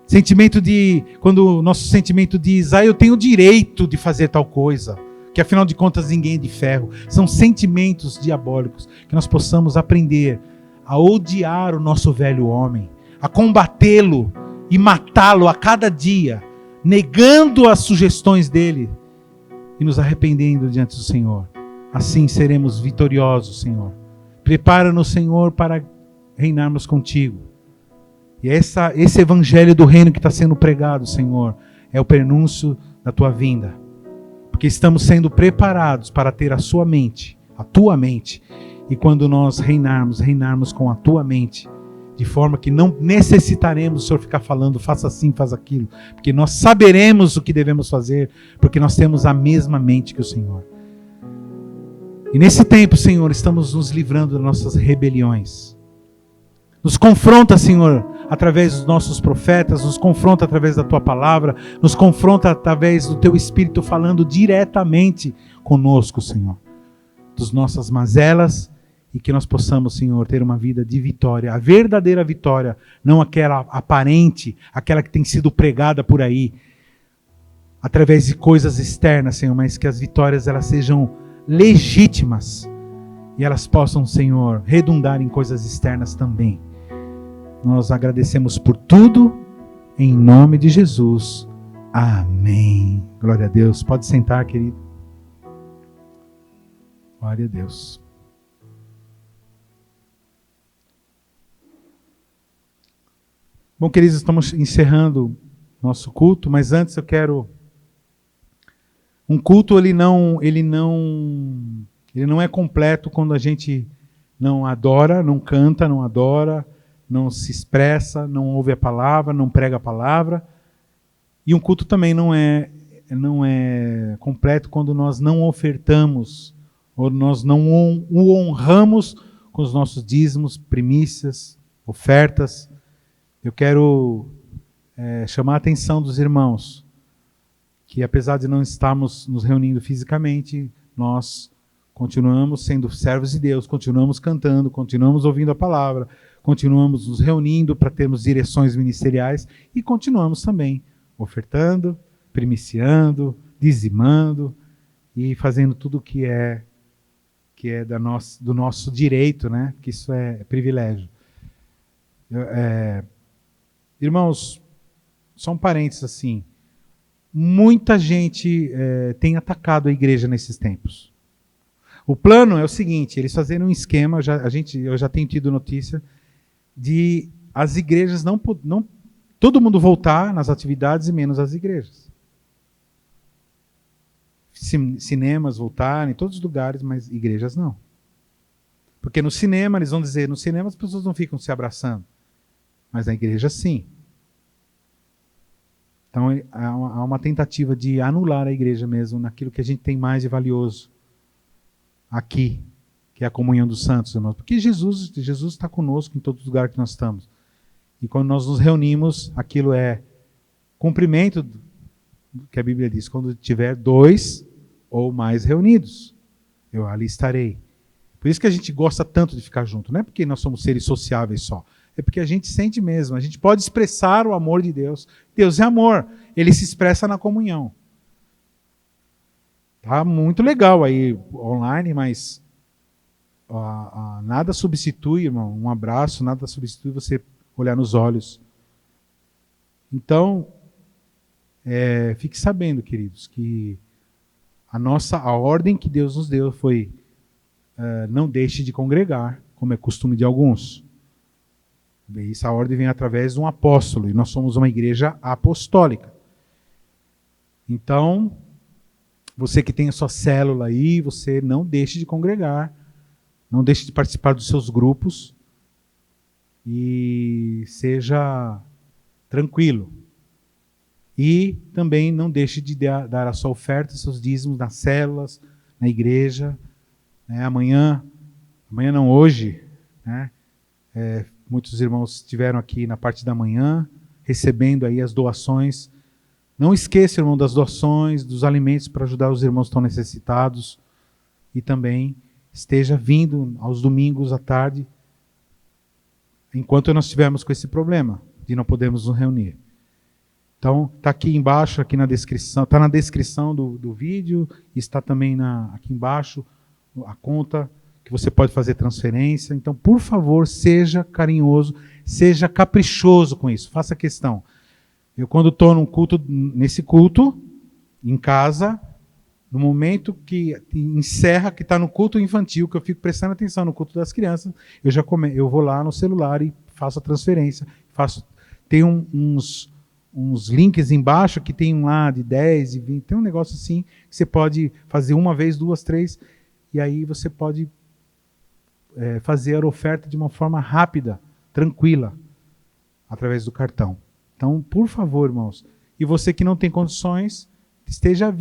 D: sentimento de, quando o nosso sentimento diz, eu tenho o direito de fazer tal coisa, que afinal de contas ninguém é de ferro. São sentimentos diabólicos, que nós possamos aprender a odiar o nosso velho homem, a combatê-lo e matá-lo a cada dia, negando as sugestões dele e nos arrependendo diante do Senhor. Assim seremos vitoriosos, Senhor. Prepara-nos, Senhor, para reinarmos contigo. E esse evangelho do reino que está sendo pregado, Senhor, é o prenúncio da tua vinda. Porque estamos sendo preparados para ter a tua mente. E quando nós reinarmos com a tua mente. De forma que não necessitaremos o Senhor ficar falando, faça assim, faz aquilo. Porque nós saberemos o que devemos fazer, porque nós temos a mesma mente que o Senhor. E nesse tempo, Senhor, estamos nos livrando das nossas rebeliões. Nos confronta, Senhor, através dos nossos profetas, nos confronta através da tua palavra, nos confronta através do teu Espírito falando diretamente conosco, Senhor. Dos nossas mazelas. E que nós possamos, Senhor, ter uma vida de vitória. A verdadeira vitória, não aquela aparente, aquela que tem sido pregada por aí, através de coisas externas, Senhor, mas que as vitórias elas sejam legítimas e elas possam, Senhor, redundar em coisas externas também. Nós agradecemos por tudo, em nome de Jesus. Amém. Glória a Deus. Pode sentar, querido. Glória a Deus. Bom, queridos, estamos encerrando nosso culto, mas antes eu quero... Um culto, ele não é completo quando a gente não adora, não canta, não adora, não se expressa, não ouve a palavra, não prega a palavra. E um culto também não é completo quando nós não ofertamos, ou nós não o honramos com os nossos dízimos, primícias, ofertas. Eu quero chamar a atenção dos irmãos, que apesar de não estarmos nos reunindo fisicamente, nós continuamos sendo servos de Deus, continuamos cantando, continuamos ouvindo a palavra, continuamos nos reunindo para termos direções ministeriais e continuamos também ofertando, primiciando, dizimando e fazendo tudo o que é do nosso direito, né? Que isso é privilégio. Irmãos, só um parênteses assim, muita gente tem atacado a igreja nesses tempos. O plano é o seguinte, eles fazendo um esquema, eu já tenho tido notícia, de as igrejas não todo mundo voltar nas atividades e menos as igrejas. Cinemas voltarem, todos os lugares, mas igrejas não. Porque no cinema, eles vão dizer, no cinema as pessoas não ficam se abraçando. Mas na igreja, sim. Então, há uma tentativa de anular a igreja mesmo naquilo que a gente tem mais de valioso aqui, que é a comunhão dos santos, irmãos. Porque Jesus está conosco em todo lugar que nós estamos. E quando nós nos reunimos, aquilo é cumprimento do que a Bíblia diz. Quando tiver 2 ou mais reunidos, eu ali estarei. Por isso que a gente gosta tanto de ficar junto. Não é porque nós somos seres sociáveis só. É porque a gente sente mesmo. A gente pode expressar o amor de Deus. Deus é amor. Ele se expressa na comunhão. Tá muito legal aí online, mas nada substitui, irmão, um abraço, nada substitui você olhar nos olhos. Então, fique sabendo, queridos, que a ordem que Deus nos deu foi não deixe de congregar, como é costume de alguns. Essa ordem vem através de um apóstolo, e nós somos uma igreja apostólica. Então, você que tem a sua célula aí, você não deixe de congregar, não deixe de participar dos seus grupos, e seja tranquilo. E também não deixe de dar a sua oferta, seus dízimos nas células, na igreja. Amanhã não, hoje, né? Muitos irmãos estiveram aqui na parte da manhã, recebendo aí as doações. Não esqueça, irmão, das doações, dos alimentos para ajudar os irmãos que estão necessitados. E também esteja vindo aos domingos à tarde, enquanto nós estivermos com esse problema de não podermos nos reunir. Então, está aqui embaixo, aqui na descrição, está na descrição do vídeo, está também aqui embaixo a conta que você pode fazer transferência. Então, por favor, seja carinhoso, seja caprichoso com isso, faça questão. Eu, quando estou nesse culto, em casa, No momento que encerra, que está no culto infantil, que eu fico prestando atenção no culto das crianças, eu vou lá no celular e faço a transferência. Tem uns links embaixo que tem lá de 10 e 20, tem um negócio assim, que você pode fazer uma vez, 2, 3, e aí você pode fazer a oferta de uma forma rápida, tranquila, através do cartão. Então, por favor, irmãos, e você que não tem condições, esteja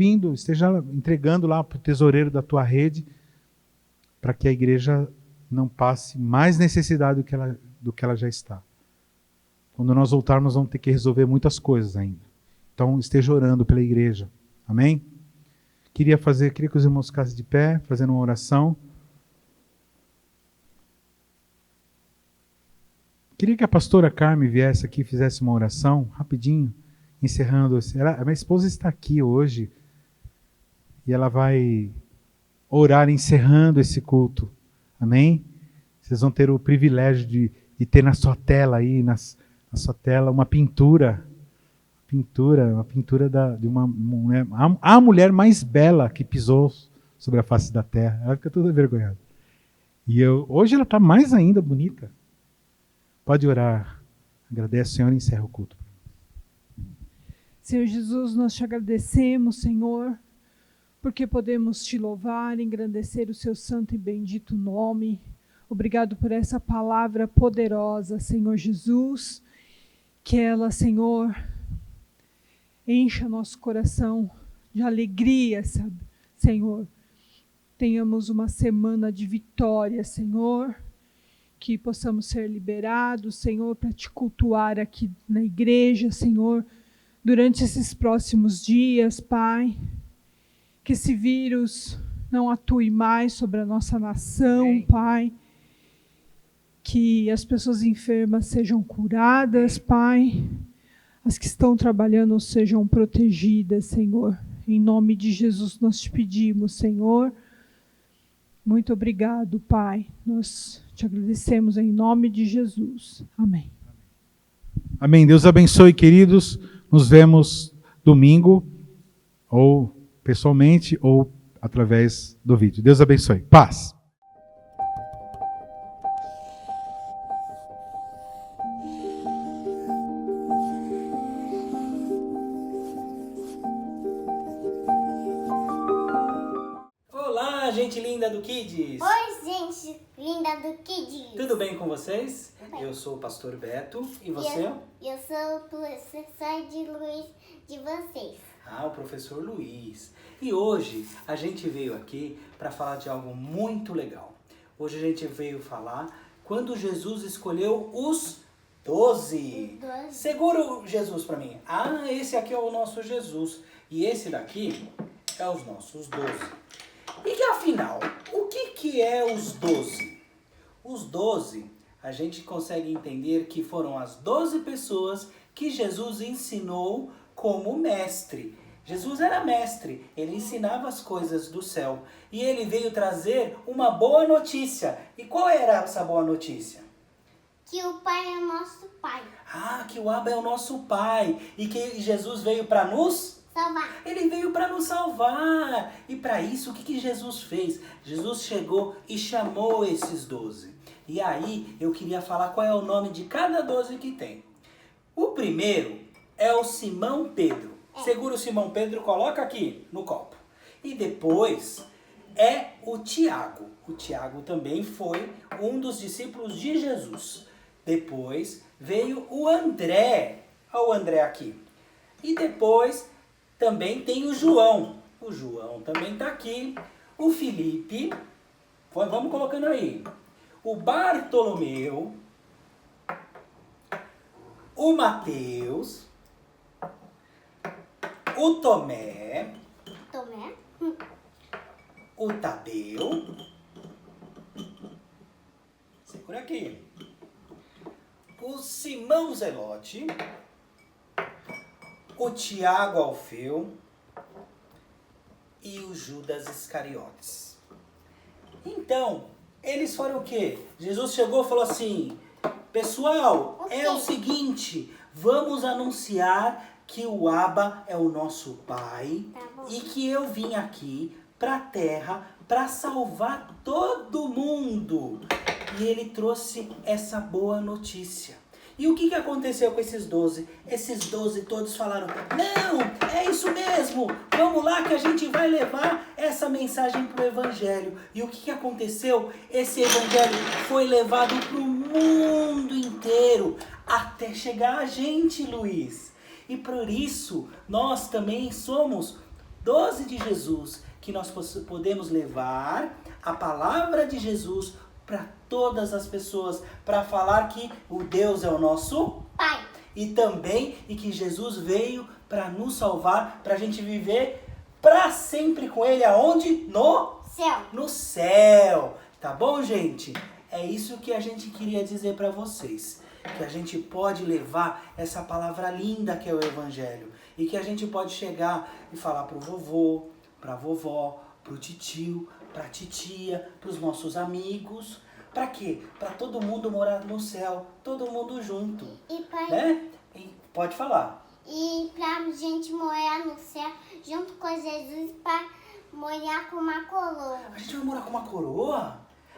D: entregando lá para o tesoureiro da tua rede, para que a igreja não passe mais necessidade do que ela já está. Quando nós voltarmos, vamos ter que resolver muitas coisas ainda. Então, esteja orando pela igreja. Amém? Queria que os irmãos ficassem de pé, fazendo uma oração. Queria que a pastora Carmen viesse aqui e fizesse uma oração, rapidinho, encerrando. A minha esposa está aqui hoje e ela vai orar encerrando esse culto. Amém? Vocês vão ter o privilégio de ter na sua tela aí, na sua tela, uma pintura de uma mulher, a mulher mais bela que pisou sobre a face da terra. Ela fica toda envergonhada. E hoje ela está mais ainda bonita. Pode orar. Agradece, Senhor, e encerra o culto.
E: Senhor Jesus, nós te agradecemos, Senhor, porque podemos te louvar, engrandecer o seu santo e bendito nome. Obrigado por essa palavra poderosa, Senhor Jesus, que ela, Senhor, encha nosso coração de alegria, sabe, Senhor. Tenhamos uma semana de vitória, Senhor, que possamos ser liberados, Senhor, para te cultuar aqui na igreja, Senhor, durante esses próximos dias, Pai. Que esse vírus não atue mais sobre a nossa nação, Pai. Que as pessoas enfermas sejam curadas, Pai. As que estão trabalhando sejam protegidas, Senhor. Em nome de Jesus nós te pedimos, Senhor. Muito obrigado, Pai. Nós te agradecemos em nome de Jesus. Amém.
D: Amém. Deus abençoe, queridos. Nos vemos domingo, ou pessoalmente, ou através do vídeo. Deus abençoe. Paz.
F: Olá, gente linda do Kids!
G: Oi, gente linda do Kids!
F: Tudo bem com vocês? Eu sou o pastor Beto e você?
G: Eu sou o professor de Luiz de vocês.
F: Ah, o professor Luiz. E hoje a gente veio aqui para falar de algo muito legal. Hoje a gente veio falar quando Jesus escolheu os 12. Segura o Jesus para mim. Ah, esse aqui é o nosso Jesus. E esse daqui é os nossos 12. E que afinal, o que é os 12? Os 12, a gente consegue entender que foram as 12 pessoas que Jesus ensinou como mestre. Jesus era mestre, ele ensinava as coisas do céu. E ele veio trazer uma boa notícia. E qual era essa boa notícia?
G: Que o Pai é nosso Pai.
F: Ah, que o Abba é o nosso Pai. E que Jesus veio para nos
G: salvar.
F: Ele veio para nos salvar. E para isso, o que Jesus fez? Jesus chegou e chamou esses 12. E aí, eu queria falar qual é o nome de cada 12 que tem. O primeiro é o Simão Pedro. Segura o Simão Pedro, coloca aqui no copo. E depois é o Tiago. O Tiago também foi um dos discípulos de Jesus. Depois veio o André. Olha o André aqui. E depois também tem o João. O João também está aqui. O Felipe. Vamos colocando aí. O Bartolomeu. O Mateus. O Tomé. O Tadeu. Segura aqui. O Simão Zelote. O Tiago Alfeu. E o Judas Iscariotes. Então, eles foram o quê? Jesus chegou e falou assim: pessoal, é o seguinte, vamos anunciar que o Abba é o nosso Pai e que eu vim aqui para a terra para salvar todo mundo. E ele trouxe essa boa notícia. E o que aconteceu com esses 12? Esses 12 todos falaram, não, é isso mesmo, vamos lá que a gente vai levar essa mensagem para o Evangelho. E o que aconteceu? Esse Evangelho foi levado para o mundo inteiro, até chegar a gente, Luiz. E por isso, nós também somos 12 de Jesus, que nós podemos levar a palavra de Jesus para todas as pessoas, para falar que o Deus é o nosso
G: Pai.
F: E também, e que Jesus veio para nos salvar, para a gente viver para sempre com Ele, aonde? No
G: Céu.
F: No céu. Tá bom, gente? É isso que a gente queria dizer para vocês. Que a gente pode levar essa palavra linda que é o Evangelho. E que a gente pode chegar e falar pro vovô, pra vovó, pro titio, pra titia, pros nossos amigos. Pra quê? Pra todo mundo morar no céu, todo mundo junto.
G: E pra,
F: Né? E pode falar.
G: e pra gente morar no céu junto com Jesus pra morar com uma coroa.
F: A gente vai morar com uma coroa?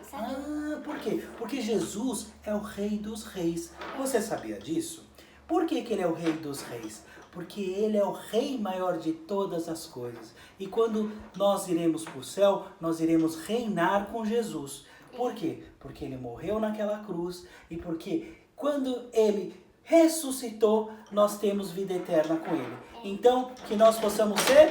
G: Sabe?
F: Ah, por quê? Porque Jesus é o Rei dos Reis. Você sabia disso? Por que ele é o Rei dos Reis? Porque ele é o Rei maior de todas as coisas. E quando nós iremos para o céu, nós iremos reinar com Jesus. Por quê? Porque ele morreu naquela cruz e porque quando ele ressuscitou, nós temos vida eterna com ele. Então, que nós possamos ser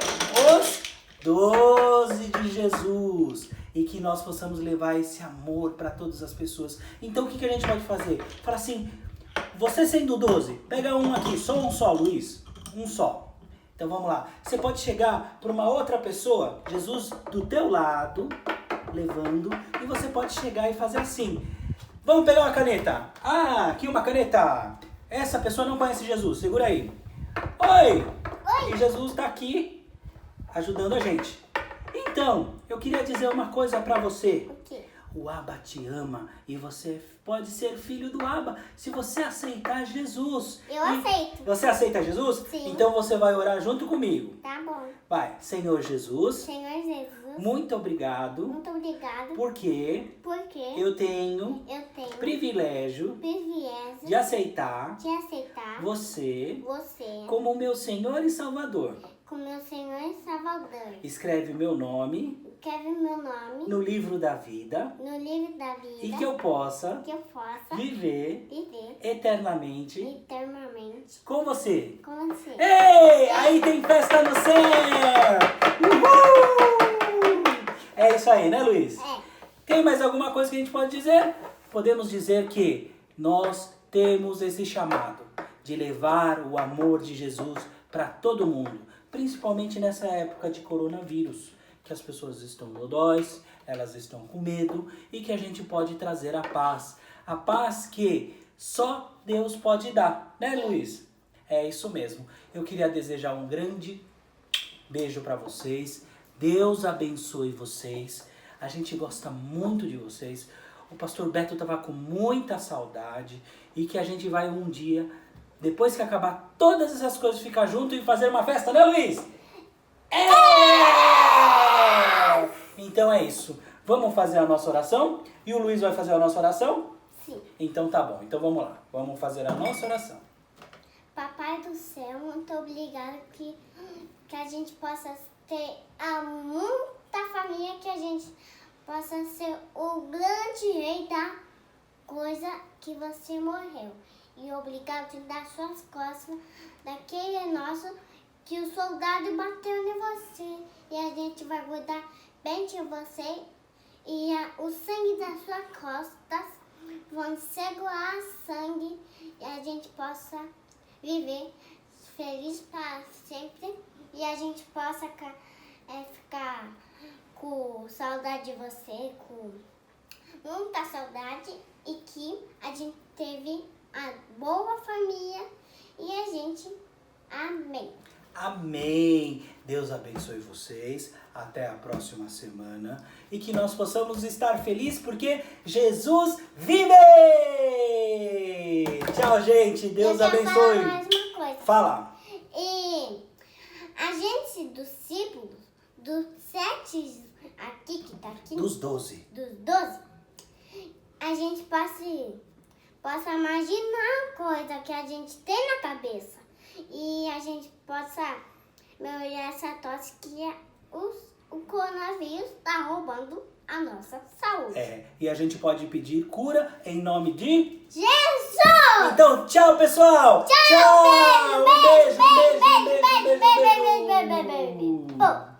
F: os 12 de Jesus e que nós possamos levar esse amor para todas as pessoas. Então, o que a gente pode fazer? Fala assim, você sendo 12, pega um aqui, só um só, Luiz, um só. Então, vamos lá. Você pode chegar para uma outra pessoa, Jesus do teu lado, levando, e você pode chegar e fazer assim. Vamos pegar uma caneta. Ah, aqui uma caneta. Essa pessoa não conhece Jesus, segura aí. Oi! E Jesus está aqui ajudando a gente. Então, eu queria dizer uma coisa para você.
G: O quê?
F: O Abba te ama e você pode ser filho do Abba se você aceitar Jesus.
G: Eu aceito.
F: Você aceita Jesus?
G: Sim.
F: Então você vai orar junto comigo.
G: Tá bom.
F: Vai, Senhor Jesus,
G: Senhor Jesus,
F: muito obrigado
G: muito obrigado
F: porque
G: porque
F: eu tenho
G: eu tenho
F: privilégio
G: privilégio
F: de aceitar
G: de aceitar
F: você
G: você
F: como meu Senhor e Salvador.
G: como meu Senhor e Salvador.
F: Escreve meu nome
G: Escreve meu nome
F: no livro da vida
G: no livro da vida
F: e que eu possa
G: que eu possa
F: viver
G: viver
F: eternamente
G: eternamente
F: com você.
G: com você.
F: Ei, aí tem festa no céu! Uhul! É isso aí, né, Luiz?
G: É.
F: Tem mais alguma coisa que a gente pode dizer? Podemos dizer que nós temos esse chamado de levar o amor de Jesus para todo mundo, principalmente nessa época de coronavírus, que as pessoas estão dodóis, elas estão com medo e que a gente pode trazer a paz que só Deus pode dar, né, Luiz? É isso mesmo. Eu queria desejar um grande beijo para vocês. Deus abençoe vocês. A gente gosta muito de vocês. O pastor Beto estava com muita saudade e que a gente vai um dia, depois que acabar todas essas coisas, ficar junto e fazer uma festa, né, Luiz? É! Então é isso. Vamos fazer a nossa oração? E o Luiz vai fazer a nossa oração?
G: Sim.
F: Então tá bom. Então vamos lá. Vamos fazer a nossa oração.
G: Papai do céu, muito obrigada que a gente possa ter muita família, que a gente possa ser o grande rei da coisa que você morreu. E obrigado das suas costas, daquele nosso que o soldado bateu em você. E a gente vai cuidar bem de você. E o sangue das suas costas vão segurar sangue e a gente possa viver feliz para sempre e a gente possa ficar com saudade de você, com muita saudade e que a gente teve a boa família e a gente, amém.
F: Amém. Deus abençoe vocês. Até a próxima semana. E que nós possamos estar felizes porque Jesus vive! Tchau, gente. Deus
G: Eu quero
F: abençoe.
G: falar mais uma coisa.
F: Fala.
G: E a a gente, discípulos, dos 7 aqui, que tá aqui.
F: Dos 12.
G: Dos 12, a gente possa imaginar coisa que a gente tem na cabeça. E a gente possa melhorar essa tosse que o coronavírus está roubando a nossa saúde.
F: E a gente pode pedir cura em nome de
G: Jesus!
F: Então, tchau, pessoal! Tchau! Um beijo, beijo, beijo, beijo, beijo, beijo, beijo, beijo, beijo, beijo.